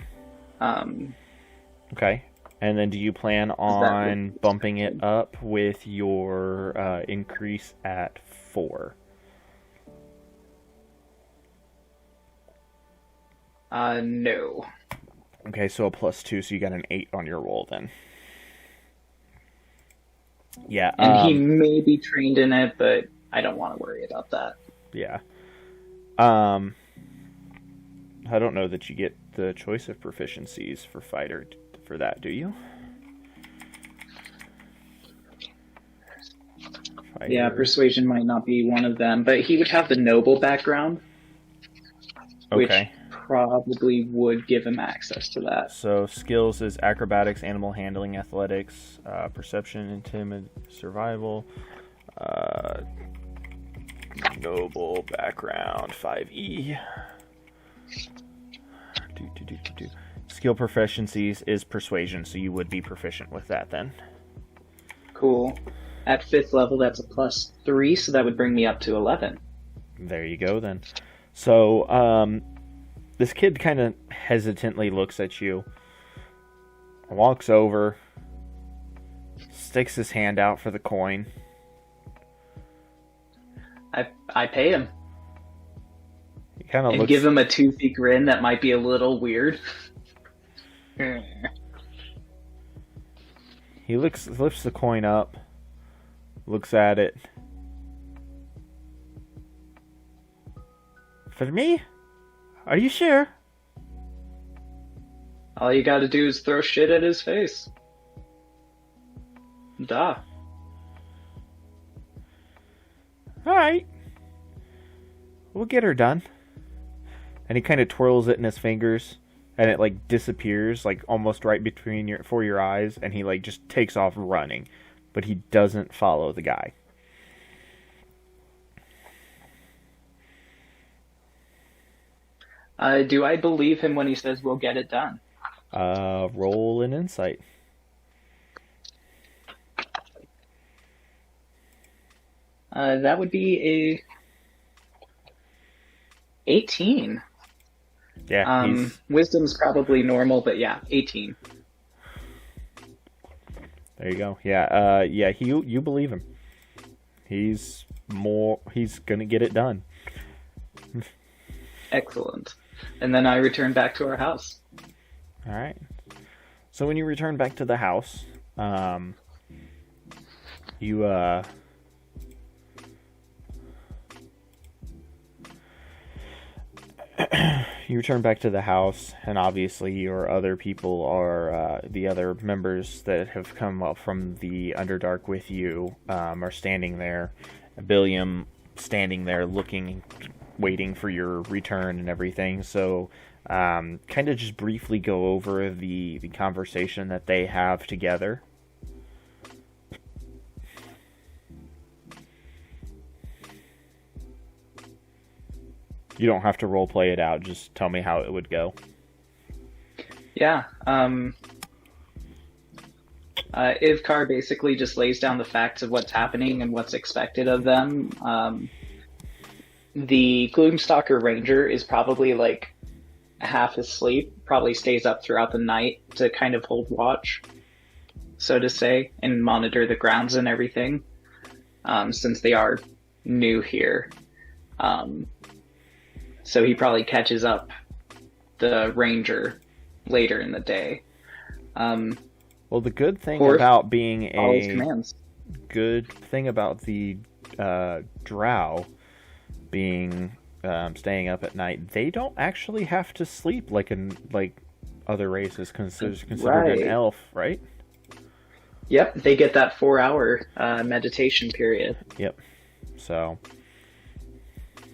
Okay. And then do you plan on bumping it up with your increase at 4? No. Okay, so a +2, so you got an 8 on your roll then. Yeah. And he may be trained in it, but I don't want to worry about that. Yeah. I don't know that you get the choice of proficiencies for fighter for that, do you? Fighter. Yeah, persuasion might not be one of them, but he would have the noble background, which probably would give him access to that. So skills is acrobatics, animal handling, athletics, perception, survival, noble background, 5e. Skill proficiencies is persuasion, so you would be proficient with that then. Cool. At 5th level, that's a +3, so that would bring me up to 11. There you go then. So, this kid kind of hesitantly looks at you, walks over, sticks his hand out for the coin, I pay him He kind of and looks. give him a toothy grin that might be a little weird. He lifts the coin up, looks at it. For me? Are you sure? All you gotta do is throw shit at his face. Duh. Alright. We'll get her done. And he kind of twirls it in his fingers, and it like disappears, like almost right before your eyes, and he like just takes off running. But he doesn't follow the guy. Do I believe him when he says we'll get it done? Roll an insight. That would be a 18. Yeah, Wisdom's probably normal, but yeah, 18. there you go. Yeah, you believe him. He's gonna get it done. Excellent. And then I return back to our house. All right. So when you return back to the house, you you return back to the house, and obviously your other people are the other members that have come up from the Underdark with you are standing there. Billiam standing there looking, waiting for your return and everything. So kind of just briefly go over the conversation that they have together. You don't have to role play it out. Just tell me how it would go. Yeah. Ivkar basically just lays down the facts of what's happening and what's expected of them. The Gloomstalker Ranger is probably like half asleep, probably stays up throughout the night to kind of hold watch, so to say, and monitor the grounds and everything, since they are new here. So he probably catches up the Ranger later in the day. Well, the good thing Or about being follows commands. good thing about the drow being staying up at night, they don't actually have to sleep like other races considered Right. an elf, right? Yep, they get that 4-hour meditation period. Yep. So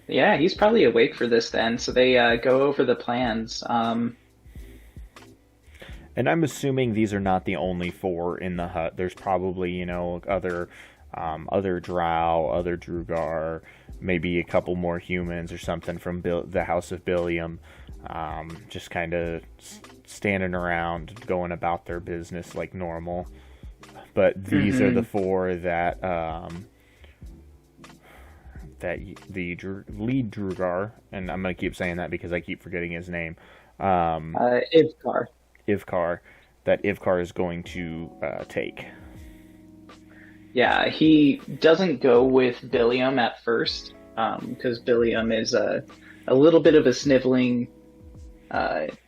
Yeah, he's probably awake for this then. So they go over the plans. and I'm assuming these are not the only 4 in the hut. There's probably, other drow, other Drugar, maybe a couple more humans or something from the House of Billiam, just kind of standing around, going about their business like normal. But these are the 4 that the lead Drugar, and I'm going to keep saying that because I keep forgetting his name, Ivkar. that Ivkar is going to take. Yeah, he doesn't go with Billiam at first, because Billiam is a little bit of a sniveling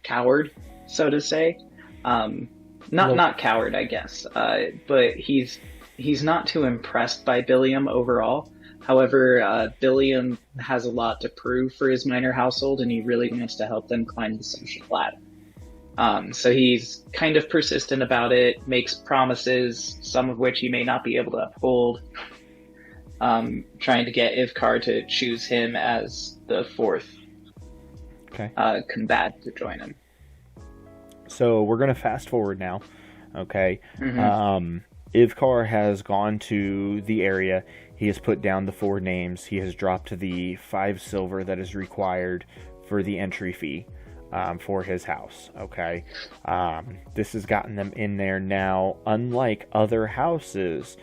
coward, so to say. Not coward, I guess, but he's not too impressed by Billiam overall. However, Billiam has a lot to prove for his minor household, and he really wants to help them climb the social ladder. So he's kind of persistent about it, makes promises, some of which he may not be able to uphold, trying to get Ivkar to choose him as the 4th combatant to join him. So we're going to fast forward now, okay? Ivkar has gone to the area. He has put down the 4 names. He has dropped the 5 silver that is required for the entry fee. For his house, okay? This has gotten them in there now. Unlike other houses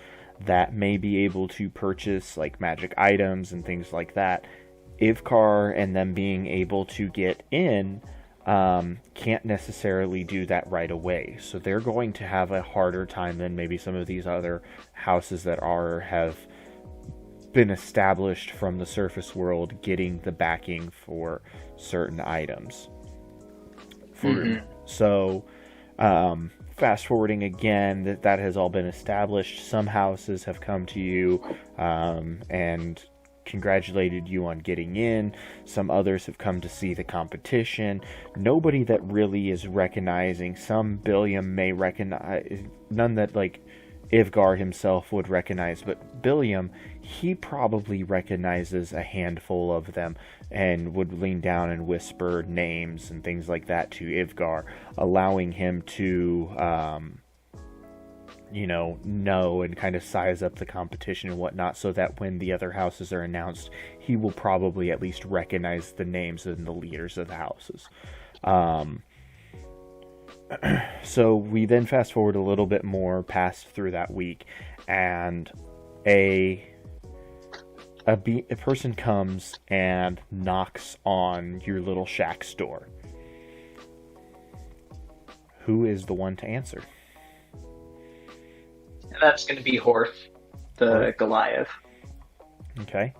that may be able to purchase like magic items and things like that, Ivkar and them being able to get in can't necessarily do that right away. So they're going to have a harder time than maybe some of these other houses that have been established from the surface world getting the backing for certain items. So, fast forwarding again, that has all been established. Some houses have come to you and congratulated you on getting in. Some others have come to see the competition. Nobody that really is recognizing. Some Billiam may recognize, none that like Ivgar himself would recognize, but Billiam, he probably recognizes a handful of them and would lean down and whisper names and things like that to Ivgar, allowing him to know and kind of size up the competition and whatnot, so that when the other houses are announced, he will probably at least recognize the names and the leaders of the houses. So we then fast forward a little bit more past through that week, and a person comes and knocks on your little shack's door. Who is the one to answer? And that's going to be Horth, the Goliath. Okay.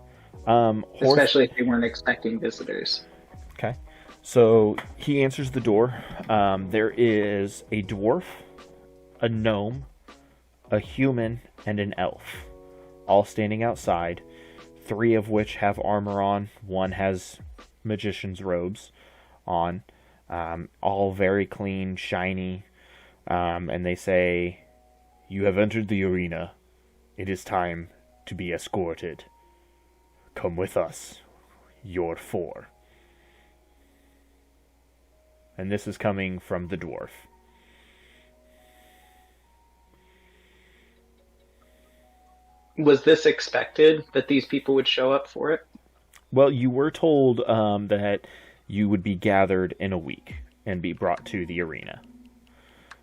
Especially if they weren't expecting visitors. Okay. So he answers the door. There is a dwarf, a gnome, a human, and an elf, all standing outside, 3 of which have armor on. 1 has magician's robes on, all very clean, shiny, and they say, "You have entered the arena. It is time to be escorted. Come with us. You're 4. And this is coming from the dwarf. Was this expected, that these people would show up for it? Well, you were told that you would be gathered in a week and be brought to the arena.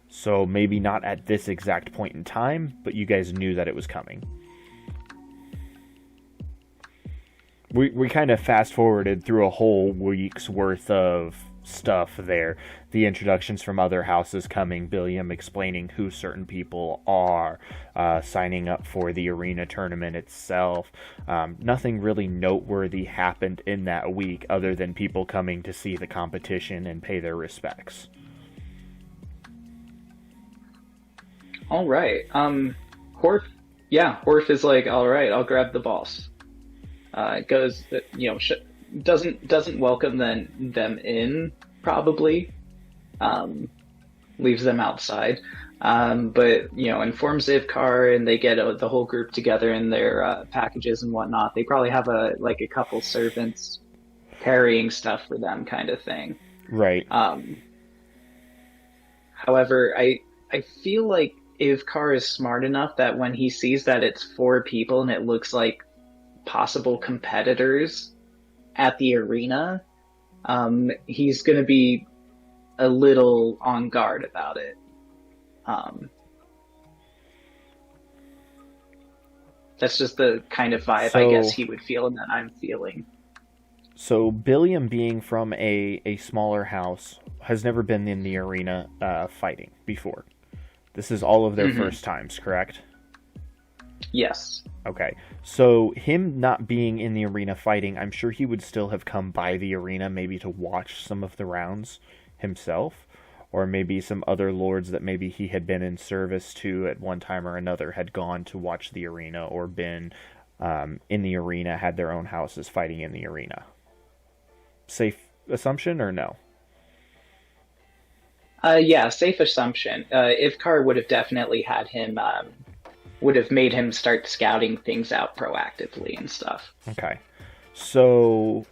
So maybe not at this exact point in time, but you guys knew that it was coming. We kind of fast forwarded through a whole week's worth of stuff there. The introductions from other houses coming, Billiam explaining who certain people are, signing up for the arena tournament itself. Nothing really noteworthy happened in that week other than people coming to see the competition and pay their respects. All right. Horth is like, all right, I'll grab the boss. Goes, doesn't welcome them in, probably. Leaves them outside. But, informs Ivkar, and they get the whole group together in their packages and whatnot. They probably have a couple servants carrying stuff for them, kind of thing. Right. However, I feel like Ivkar is smart enough that when he sees that it's 4 people and it looks like possible competitors at the arena, he's going to be a little on guard about it. That's just the kind of vibe I guess he would feel and that I'm feeling. So Billiam, being from a smaller house, has never been in the arena fighting before. This is all of their first times, correct? Yes. Okay. So him not being in the arena fighting, I'm sure he would still have come by the arena maybe to watch some of the rounds himself, or maybe some other lords that maybe he had been in service to at one time or another had gone to watch the arena, or been in the arena, had their own houses fighting in the arena. Safe assumption or no? Yeah, safe assumption. Ivkar would have definitely had him, would have made him start scouting things out proactively and stuff. Okay. So,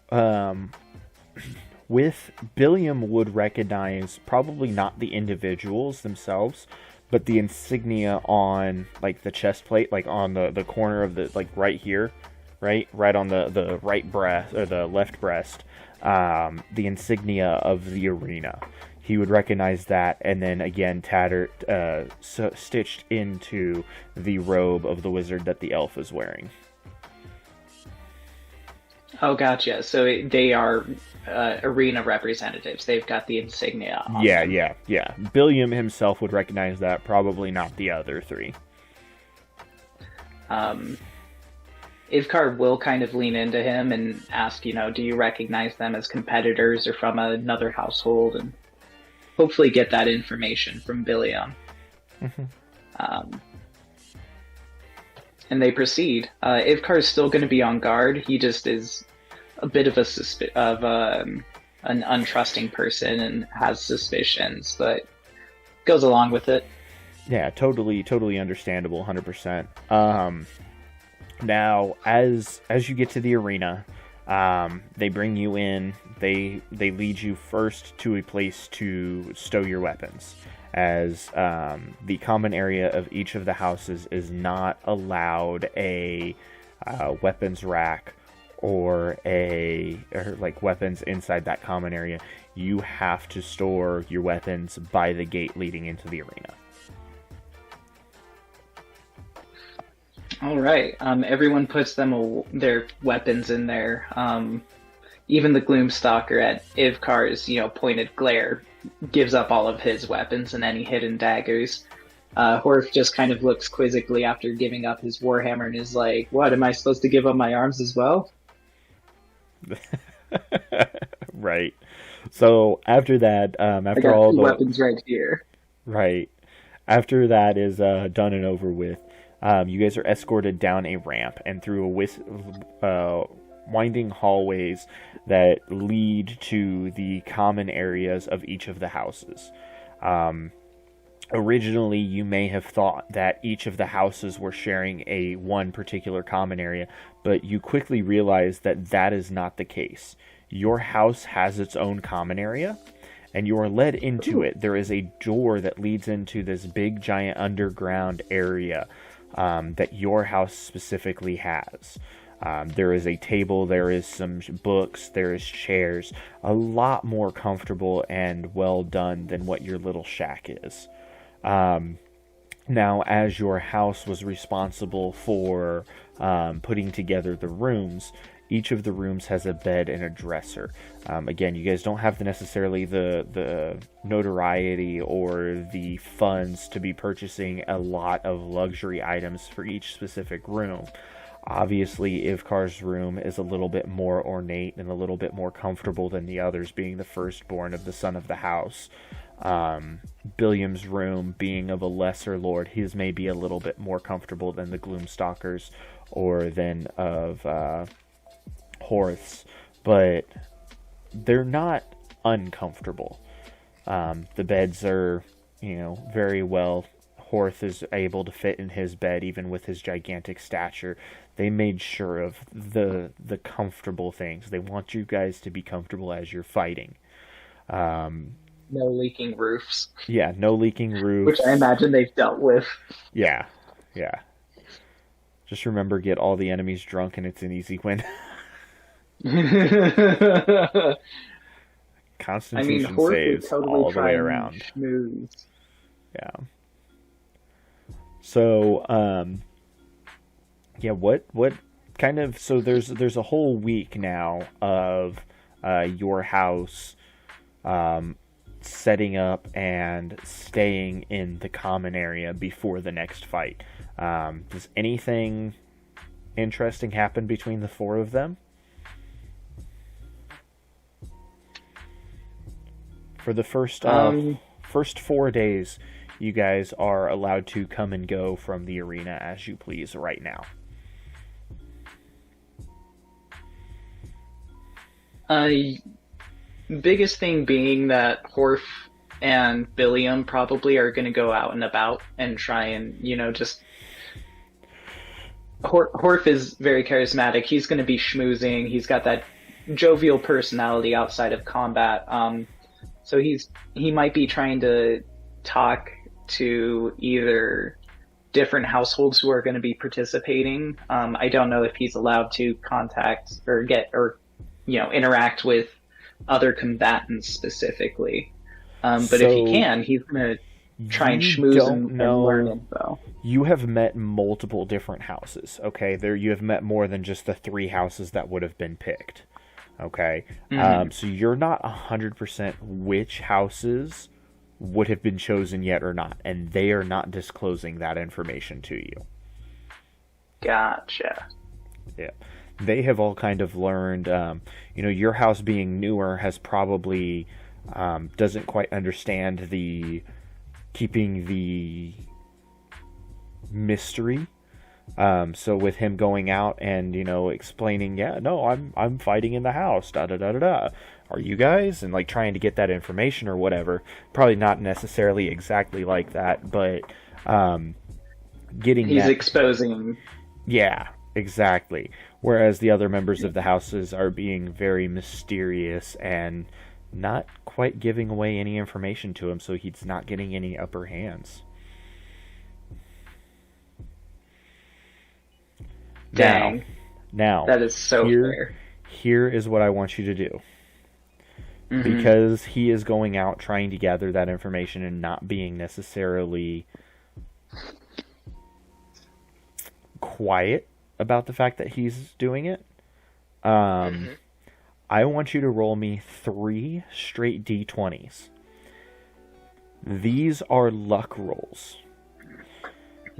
with Billiam would recognize probably not the individuals themselves, but the insignia on, the chest plate, on the corner of the, right here, right on the right breast, or the left breast, the insignia of the arena. He would recognize that, and then again stitched into the robe of the wizard that the elf is wearing. Oh, gotcha. So they are arena representatives. They've got the insignia on them. Yeah. Billiam himself would recognize that, probably not the other 3. Ivkar will kind of lean into him and ask, do you recognize them as competitors or from another household, and hopefully get that information from Billiam. Um, and they proceed. Ivkar is still going to be on guard. He just is a bit of an untrusting person and has suspicions, but goes along with it. Yeah, totally understandable, 100%. Now, as you get to the arena, they bring you in. They lead you first to a place to stow your weapons, as the common area of each of the houses is not allowed a weapons rack or like weapons inside that common area. You have to store your weapons by the gate leading into the arena. All right. Everyone puts their weapons in there. Even the Gloomstalker at Ivkar's, pointed glare gives up all of his weapons and any hidden daggers. Horf just kind of looks quizzically after giving up his warhammer and is like, "What, am I supposed to give up my arms as well?" Right. So after that, after I got all two the weapons right here. right, after that is done and over with, you guys are escorted down a ramp and through winding hallways that lead to the common areas of each of the houses. Originally, you may have thought that each of the houses were sharing one particular common area, but you quickly realize that that is not the case. Your house has its own common area, and you are led into it. There is a door that leads into this big, giant underground area that your house specifically has. There is a table, there is some books, there is chairs, a lot more comfortable and well done than what your little shack is. Now, as your house was responsible for putting together the rooms, each of the rooms has a bed and a dresser. Again, you guys don't have necessarily the notoriety or the funds to be purchasing a lot of luxury items for each specific room. Obviously, Ivkar's room is a little bit more ornate and a little bit more comfortable than the others, being the firstborn of the son of the house. Billiam's room, being of a lesser lord, his may be a little bit more comfortable than the Gloomstalkers or than of Horth's, but they're not uncomfortable. The beds are, very well. Horth is able to fit in his bed even with his gigantic stature. They made sure of the comfortable things. They want you guys to be comfortable as you're fighting. No leaking roofs. Yeah, no leaking roofs. Which I imagine they've dealt with. Yeah. Just remember, get all the enemies drunk and it's an easy win. Constitution saves totally all the way around. Schmooze. Yeah. So, what kind of, so there's a whole week now of your house setting up and staying in the common area before the next fight. Does anything interesting happen between the four of them? For the first 4 days, you guys are allowed to come and go from the arena as you please right now. Biggest thing being that Horf and Billiam probably are going to go out and about and try and, just... Horf is very charismatic. He's going to be schmoozing. He's got that jovial personality outside of combat. So he might be trying to talk to either different households who are going to be participating. I don't know if he's allowed to contact or interact with other combatants specifically. But if he can, he's going to try and schmooze and learn info. You have met multiple different houses, okay? You have met more than just the 3 houses that would have been picked, okay? Mm-hmm. So you're not 100% which houses would have been chosen yet or not, and they are not disclosing that information to you. Gotcha. Yeah. They have all kind of learned, your house being newer has probably doesn't quite understand the keeping the mystery. So with him going out and explaining, yeah, no, I'm fighting in the house, da da da da da. Are you guys? And like trying to get that information or whatever. Probably not necessarily exactly like that, but getting He's that. exposing. Yeah, exactly. Whereas the other members of the houses are being very mysterious and not quite giving away any information to him, so he's not getting any upper hands. Dang. Now, That is so fair. Here is what I want you to do. Mm-hmm. Because he is going out trying to gather that information and not being necessarily quiet about the fact that he's doing it. I want you to roll me 3 straight d20s. These are luck rolls.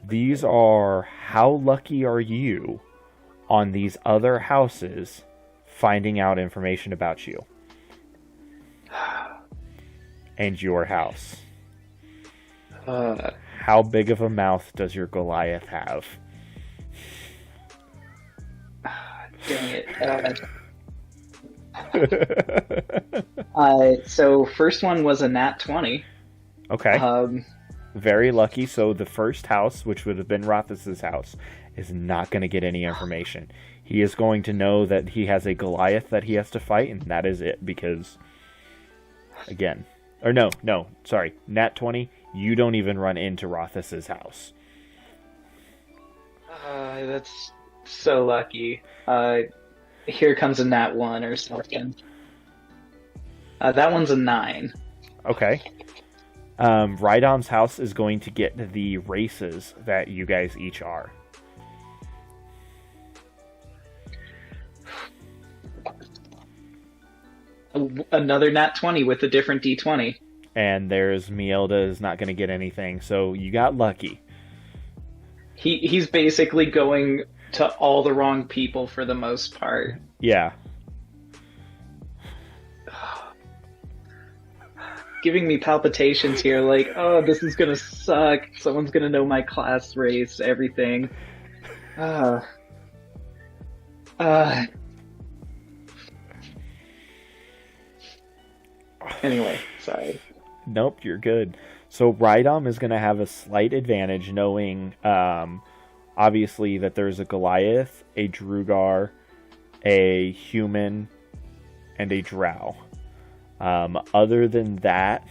These are how lucky are you on these other houses finding out information about you and your house. How big of a mouth does your Goliath have? Dang it. So first one was a nat 20. Okay. Very lucky. So the first house, which would have been Rothus's house, is not going to get any information. He is going to know that he has a Goliath that he has to fight, and that is it. Because, again, or no, sorry, nat 20. You don't even run into Rothus's house. That's so lucky. Here comes a nat 1 or something. That one's a 9. Okay. Rhydon's house is going to get the races that you guys each are. Another nat 20 with a different d20. And there's Mielda is not going to get anything, so you got lucky. He's basically going to all the wrong people for the most part. Yeah. Giving me palpitations here, like, oh, this is gonna suck. Someone's gonna know my class, race, everything. Anyway, sorry. Nope, you're good. So Rhydom is going to have a slight advantage knowing, obviously, that there's a Goliath, a Drugar, a human, and a drow. Other than that,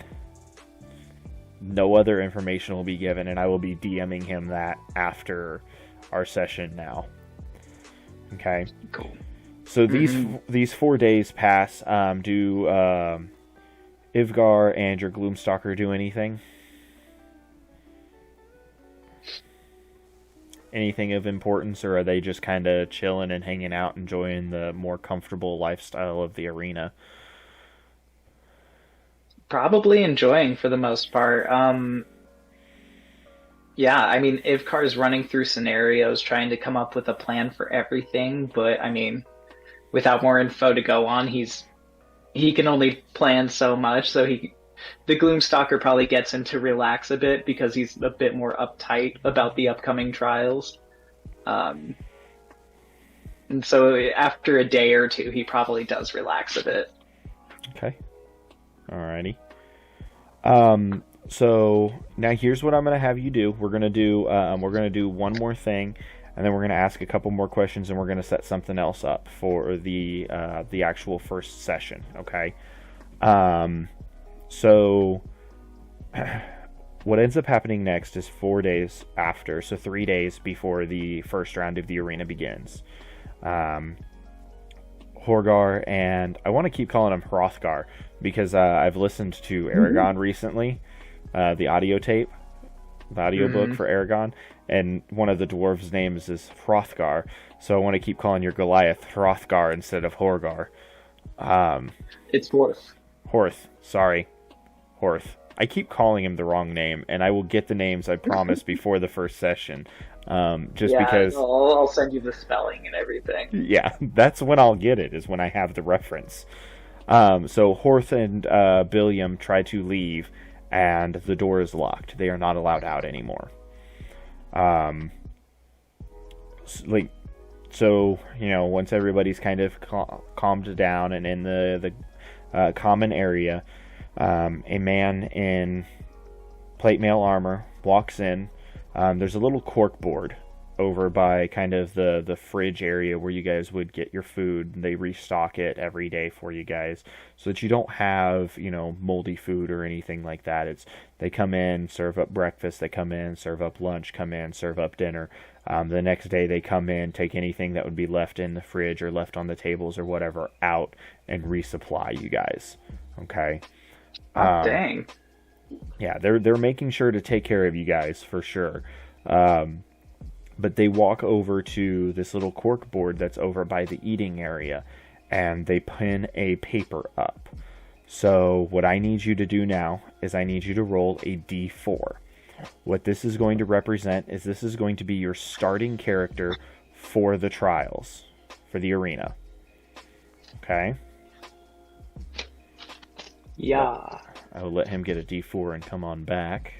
no other information will be given, and I will be DMing him that after our session now. Okay? Cool. So these 4 days pass. Do Ivgar and your Gloomstalker do anything? Anything of importance, or are they just kind of chilling and hanging out, enjoying the more comfortable lifestyle of the arena? Probably enjoying for the most part. Yeah, I mean, Ivkar's running through scenarios, trying to come up with a plan for everything, but I mean, without more info to go on, he can only plan so much, so the Gloomstalker probably gets him to relax a bit because he's a bit more uptight about the upcoming trials. And so after a day or two, he probably does relax a bit. Okay. Alrighty. So now here's what I'm gonna have you do. We're gonna do one more thing, and then we're gonna ask a couple more questions, and we're gonna set something else up for the actual first session. Okay. So what ends up happening next is 4 days after, so 3 days before the first round of the arena begins. Horgar, and I want to keep calling him Hrothgar because I've listened to Aragon recently, the audio tape, the audiobook for Aragon, and one of the dwarves' names is Hrothgar, so I want to keep calling your Goliath Hrothgar instead of Horgar. It's Horth. Horth, sorry. Horth. I keep calling him the wrong name, and I will get the names, I promise, before the first session. Just Yeah, because, I'll send you the spelling and everything. yeah, that's when I'll get it, is when I have the reference. So Horth and Billiam try to leave, and the door is locked. They are not allowed out anymore. So once everybody's kind of calmed down and in the common area, a man in plate mail armor walks in. There's a little cork board over by kind of the fridge area where you guys would get your food. They restock it every day for you guys so that you don't have, moldy food or anything like that. They come in, serve up breakfast, they come in, serve up lunch, come in, serve up dinner. The next day they come in, take anything that would be left in the fridge or left on the tables or whatever out and resupply you guys. Okay. Dang. Yeah, they're making sure to take care of you guys for sure. But they walk over to this little cork board that's over by the eating area, and they pin a paper up. So what I need you to do now is I need you to roll a d4. What this is going to represent is this is going to be your starting character for the trials, for the arena. Okay? Yeah. I will let him get a d4 and come on back.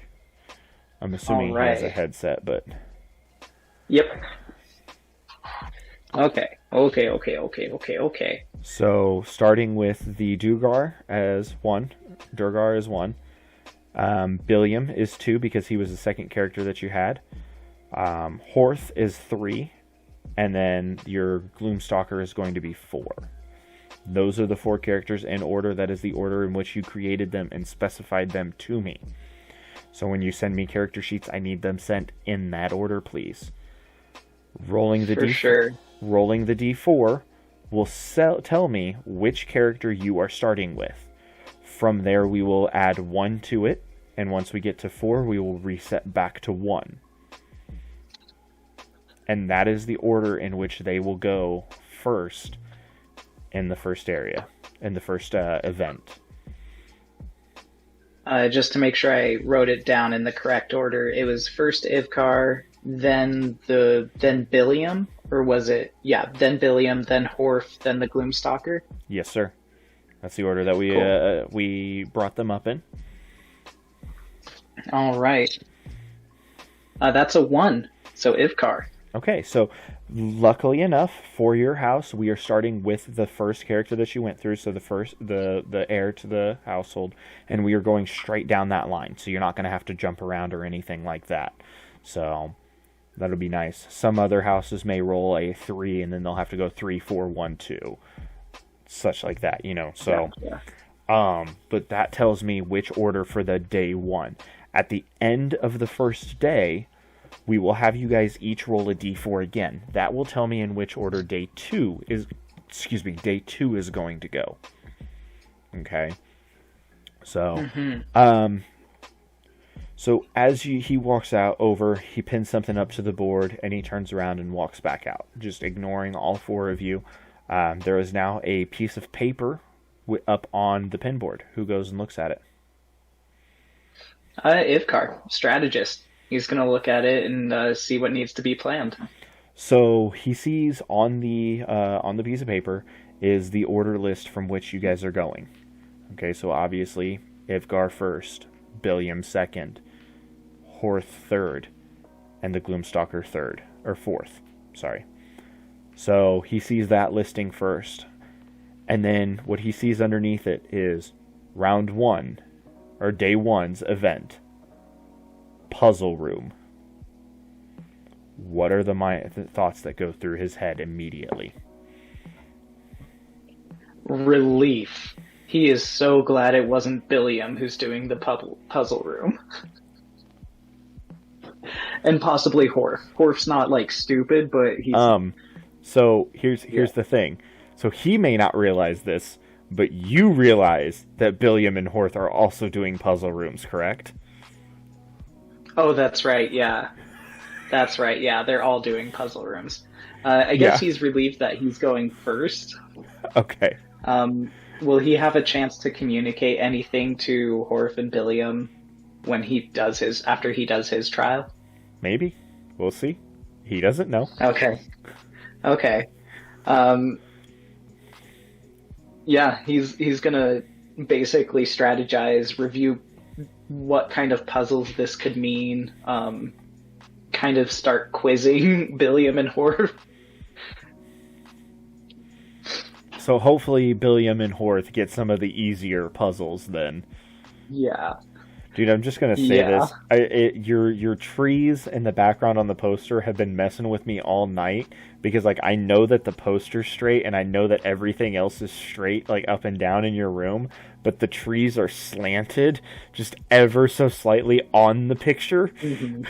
I'm assuming he has a headset, but... Yep. Okay. So, starting with the Durgar is 1. Billiam is 2 because he was the second character that you had. Horth is 3. And then your Gloomstalker is going to be 4. Those are the 4 characters in order. That is the order in which you created them and specified them to me. So when you send me character sheets, I need them sent in that order, please. Rolling the D4 will tell me which character you are starting with. From there, we will add 1 to it, and once we get to 4, we will reset back to 1. And that is the order in which they will go first in the first area, in the first event. Just to make sure I wrote it down in the correct order, it was first Ivkar, then Billiam, or was it? Yeah, then Billiam, then Horth, then the Gloomstalker. Yes, sir. That's the order that we brought them up in. All right. That's a 1. So Ivkar. Okay, so luckily enough for your house, we are starting with the first character that you went through, so the heir to the household, and we are going straight down that line, so you're not going to have to jump around or anything like that. So that'll be nice. Some other houses may roll a 3, and then they'll have to go 3, 4, 1, 2. Such like that, so... Yeah. But that tells me which order for the day 1. At the end of the first day, we will have you guys each roll a d4 again. That will tell me in which order day 2 is going to go. Okay? So, so as he walks out over, he pins something up to the board, and he turns around and walks back out, just ignoring all 4 of you. There is now a piece of paper up on the pinboard. Who goes and looks at it? Ivkar, strategist. He's going to look at it and see what needs to be planned. So he sees on the piece of paper is the order list from which you guys are going. Okay, so obviously Ivkar first, Billiam second, Horth third, and the Gloomstalker fourth. Sorry. So he sees that listing first. And then what he sees underneath it is round 1, or day 1's event. Puzzle room. What are the thoughts that go through his head immediately? Relief. He is so glad it wasn't Billiam who's doing the puzzle room. And possibly Horth. Horth's not, stupid, but he's... So here's the thing. So he may not realize this, but you realize that Billiam and Horth are also doing puzzle rooms, correct? Oh, that's right, yeah. That's right, yeah, they're all doing puzzle rooms. I guess he's relieved that he's going first. Okay. Will he have a chance to communicate anything to Horf and Billiam when after he does his trial? Maybe. We'll see. He doesn't know. Okay. Okay. Um, yeah, he's gonna basically strategize, review what kind of puzzles this could mean, kind of start quizzing Billiam and Horf. So hopefully Billiam and Horth get some of the easier puzzles then. Yeah. Dude, I'm just gonna say Yeah. this. Your trees in the background on the poster have been messing with me all night because like I know that the poster's straight and I know that everything else is straight, like up and down in your room, but the trees are slanted just ever so slightly on the picture. Mhm.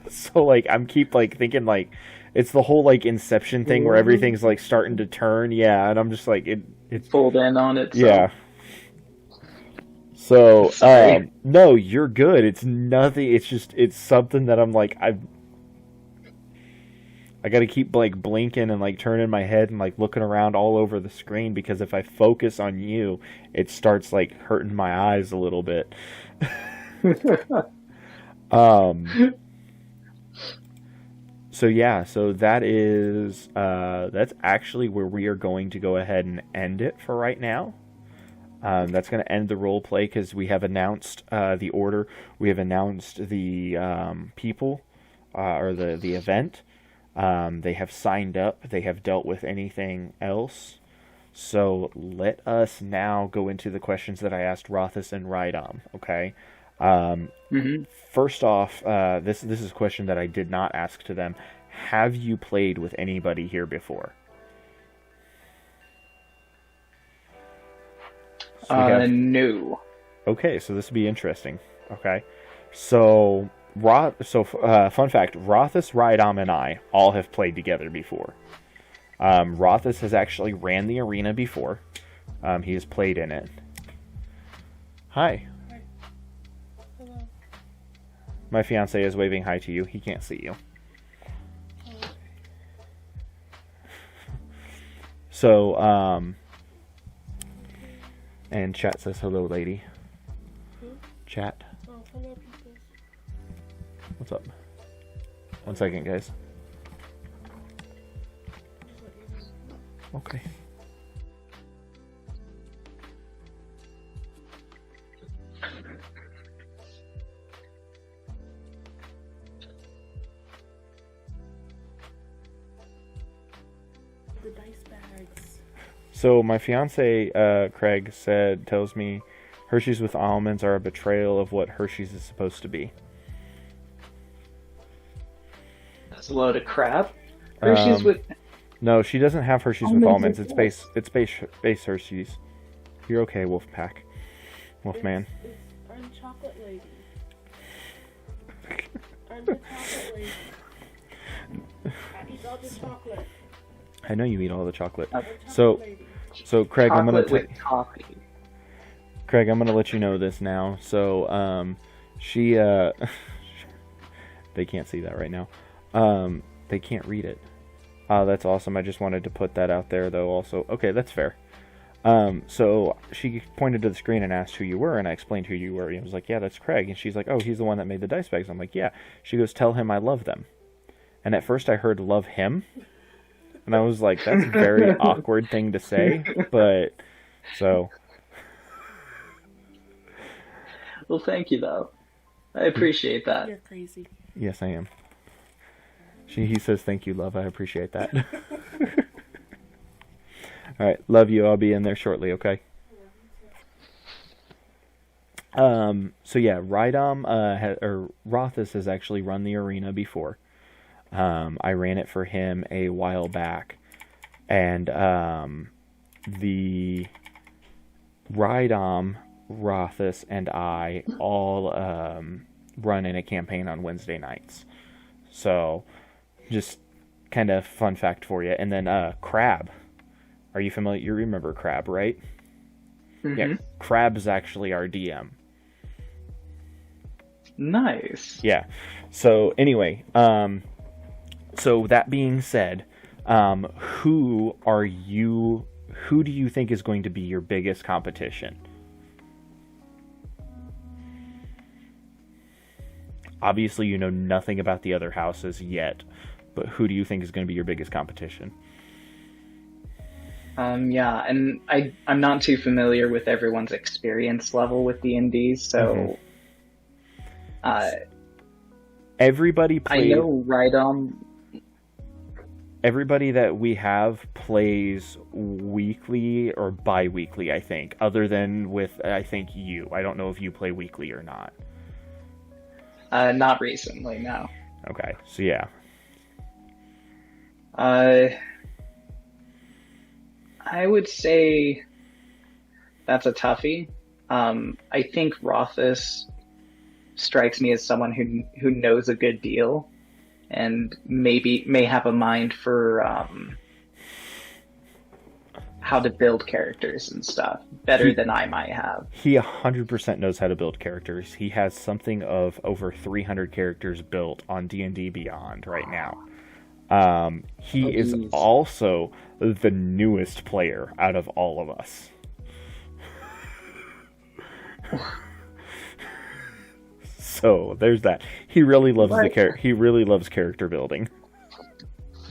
So like I'm keep like thinking like it's the whole like Inception thing where everything's like starting to turn, yeah, and I'm just like it's Fold in on it. yeah. So, Sorry. no, you're good. It's nothing. It's something that I'm like, I gotta keep like blinking and like turning my head and like looking around all over the screen because if I focus on you, it starts like hurting my eyes a little bit. Um, so yeah, so that's actually where we are going to go ahead and end it for right now. That's going to end the role play because we have announced the order. We have announced the people or the event. They have signed up. They have dealt with anything else. So let us now go into the questions that I asked Rothus and Rydom. Okay. Hmm. First off, this is a question that I did not ask to them. Have you played with anybody here before? So we have No. Okay, so this would be interesting. Okay, so fun fact: Rothus, Rydom, and I all have played together before. Rothus has actually ran the arena before. He has played in it. Hi. Hello. My fiance is waving hi to you. He can't see you. Okay. So, and chat says hello, lady. Who? Chat. Oh, hello, people. What's up? 1 second, guys. Okay. The dice bags. So my fiance, Craig, tells me Hershey's with almonds are a betrayal of what Hershey's is supposed to be. That's a load of crap. Hershey's Um, with No, she doesn't have Hershey's with almonds. Almonds It's with base Hershey's. You're okay, Wolfpack. Wolfman. I'm chocolate lady. I'm the chocolate lady. I eat all the chocolate. I know you eat all the chocolate. Uh, I'm chocolate So, lady. so Craig, I'm gonna chocolate with toffee. Craig, I'm gonna let you know this now. So, she they can't see that right now. They can't read it. That's awesome. I just wanted to put that out there, though. Also, okay, that's fair. So she pointed to the screen and asked who you were, and I explained who you were. And I was like, yeah, that's Craig. And she's like, oh, he's the one that made the dice bags. I'm like, yeah. She goes, tell him I love them. And at first I heard love him. And I was like, that's a very awkward thing to say. But, so. Well, thank you, though. I appreciate that. You're crazy. Yes, I am. He says, thank you, love. I appreciate that. All right. Love you. I'll be in there shortly, okay? So yeah, Rydom, or Rothus has actually run the arena before. I ran it for him a while back. And, the Rydom, Rothus, and I all, run in a campaign on Wednesday nights. So, just kind of fun fact for you. And then, Crab. Are you familiar? You remember Crab, right? Mhm. Yeah, Crab's actually our DM. Nice. Yeah. So anyway, so that being said, who are you who do you think is going to be your biggest competition? Obviously, you know nothing about the other houses yet, but who do you think is going to be your biggest competition? Yeah, and I'm not too familiar with everyone's experience level with D&D, so Everybody I plays. know Rhydom. Everybody that we have plays weekly or bi-weekly, I think, other than with, I think, you. I don't know if you play weekly or not. Not recently, no. Okay, so yeah. I would say that's a toughie. I think Rothus strikes me as someone who knows a good deal and may have a mind for how to build characters and stuff better than I might have. He 100% knows how to build characters. He has something of over 300 characters built on D&D Beyond right now. He is also the newest player out of all of us. So there's that. He really loves he really loves character building.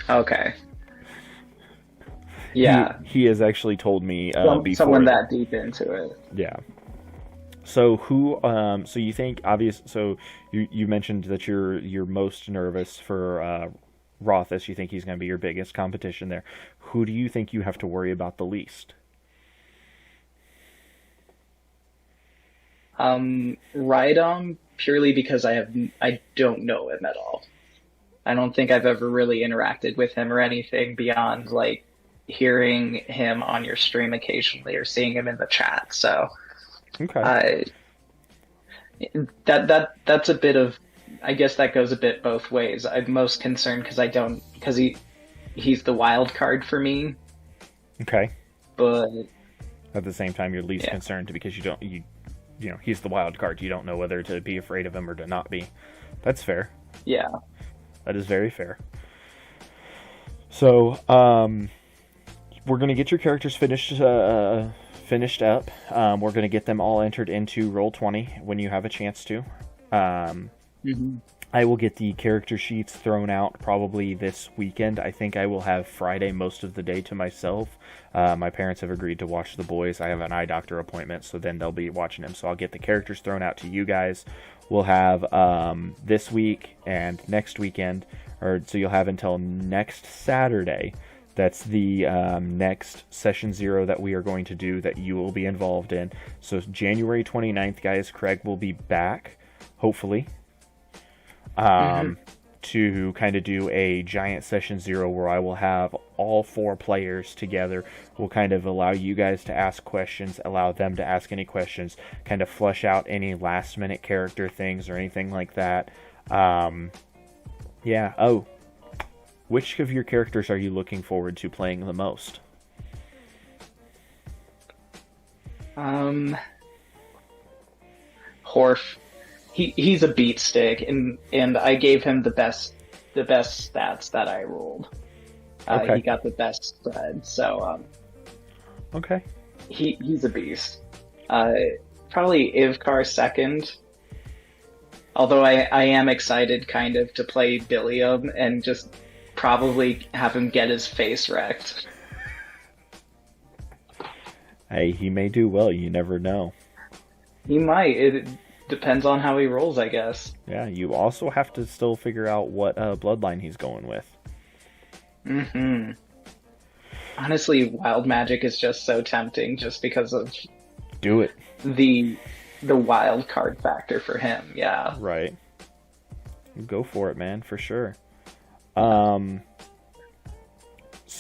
Okay. Yeah. He has actually told me before. Someone that deep into it. Yeah. So who? So you think So you mentioned that you're most nervous for Rothus. You think he's going to be your biggest competition there. Who do you think you have to worry about the least? Rhydom, purely because I don't know him at all. I don't think I've ever really interacted with him or anything beyond like hearing him on your stream occasionally or seeing him in the chat. So okay. That's a bit of, I guess that goes a bit both ways. I'm most concerned because he's the wild card for me. Okay. But at the same time, you're least concerned because you know, he's the wild card. You don't know whether to be afraid of him or to not be. That's fair. Yeah. That is very fair. So, we're going to get your characters finished up. We're going to get them all entered into Roll20 when you have a chance to. I will get the character sheets thrown out probably this weekend. I think I will have Friday most of the day to myself. My parents have agreed to watch the boys. I have an eye doctor appointment, so then they'll be watching them. So I'll get the characters thrown out to you guys. We'll have this week and next weekend, so you'll have until next Saturday. That's the next Session 0 that we are going to do that you will be involved in. So January 29th, guys, Craig will be back, hopefully. To kind of do a giant Session 0 where I will have all 4 players together. We'll kind of allow you guys to ask questions, allow them to ask any questions, kind of flush out any last minute character things or anything like that. Yeah. Oh, which of your characters are you looking forward to playing the most? Horf. He's a beat stick, and I gave him the best stats that I rolled. Okay. He got the best spread, so okay. He's a beast. Probably Ivkar second. Although I am excited kind of to play Billiam and just probably have him get his face wrecked. Hey, he may do well, you never know. He might. It depends on how he rolls, I guess. Yeah, you also have to still figure out what bloodline he's going with. Honestly, wild magic is just so tempting just because of do it. The wild card factor for him, yeah. Right. Go for it, man, for sure. So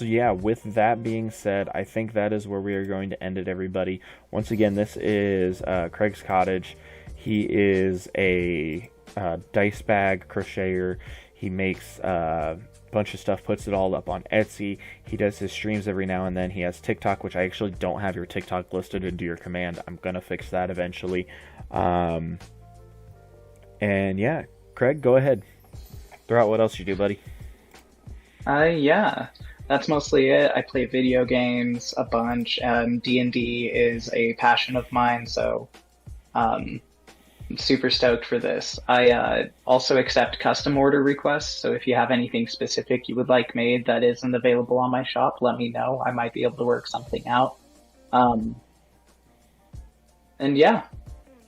yeah, with that being said, I think that is where we are going to end it, everybody. Once again, this is Craig's Cottage. He is a dice bag crocheter. He makes a bunch of stuff, puts it all up on Etsy. He does his streams every now and then. He has TikTok, which I actually don't have your TikTok listed into your command. I'm going to fix that eventually. And yeah, Craig, go ahead. Throw out what else you do, buddy. Yeah. that's mostly it. I play video games a bunch. D&D is a passion of mine, so um, I'm super stoked for this. I also accept custom order requests, so if you have anything specific you would like made that isn't available on my shop, let me know. I might be able to work something out. Um, and yeah,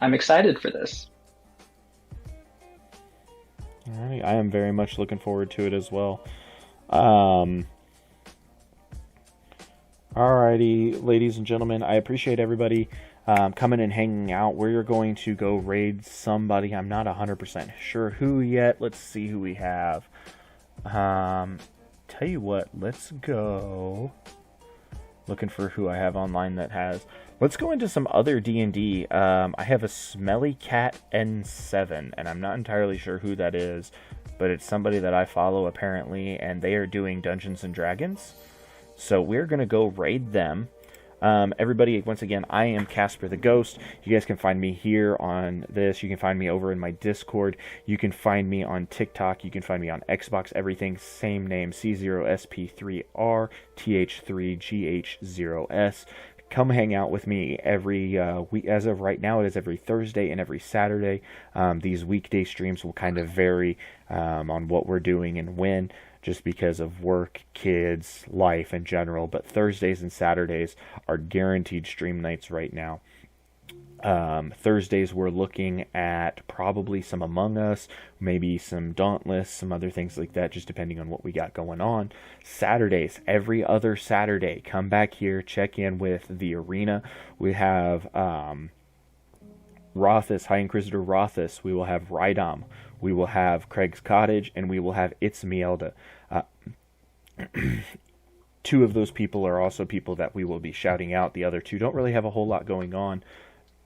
I'm excited for this. All right, I am very much looking forward to it as well. Alrighty, ladies and gentlemen, I appreciate everybody coming and hanging out. We're going to go raid somebody. I'm not 100% sure who yet. Let's see who we have. Tell you what, let's go. Looking for who I have online that has. Let's go into some other D&D. I have a Smelly Cat N7, and I'm not entirely sure who that is, but it's somebody that I follow apparently, and they are doing Dungeons and Dragons. So we're going to go raid them. Everybody, once again, I am Casper the Ghost. You guys can find me here on this. You can find me over in my Discord. You can find me on TikTok. You can find me on Xbox. Everything, same name, C0SP3R TH3GH0S. Come hang out with me every week. As of right now, it is every Thursday and every Saturday. These weekday streams will kind of vary on what we're doing and when, just because of work, kids, life in general. But Thursdays and Saturdays are guaranteed stream nights right now. Thursdays we're looking at probably some Among Us, maybe some Dauntless, some other things like that, just depending on what we got going on. Saturdays, every other Saturday, come back here, check in with the arena. We have Rothus, High Inquisitor Rothus. We will have Rydom. We will have Craig's Cottage, and we will have It's Mielda. Two of those people are also people that we will be shouting out. The other two don't really have a whole lot going on,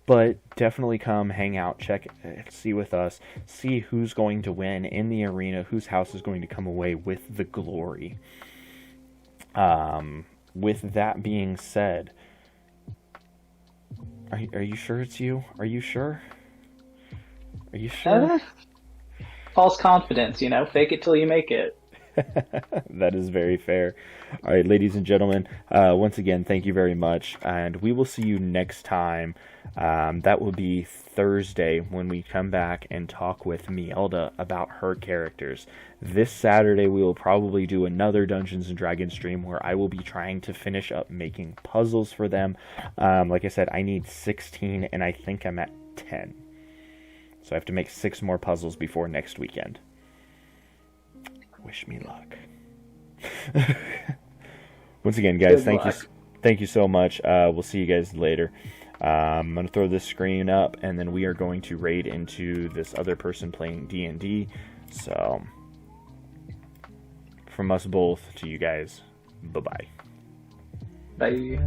but definitely come hang out, check, see with us, see who's going to win in the arena, whose house is going to come away with the glory. With that being said, are you sure it's you? Are you sure? Are you sure? False confidence, fake it till you make it. That is very fair. All right, ladies and gentlemen, once again, thank you very much, and we will see you next time. That will be Thursday when we come back and talk with Mielda about her characters. This Saturday, we will probably do another Dungeons & Dragons stream where I will be trying to finish up making puzzles for them. Like I said, I need 16, and I think I'm at 10. So I have to make 6 more puzzles before next weekend. Wish me luck. Once again, guys, thank you so much. We'll see you guys later. I'm going to throw this screen up, and then we are going to raid into this other person playing D&D. So, from us both to you guys, bye-bye. Bye.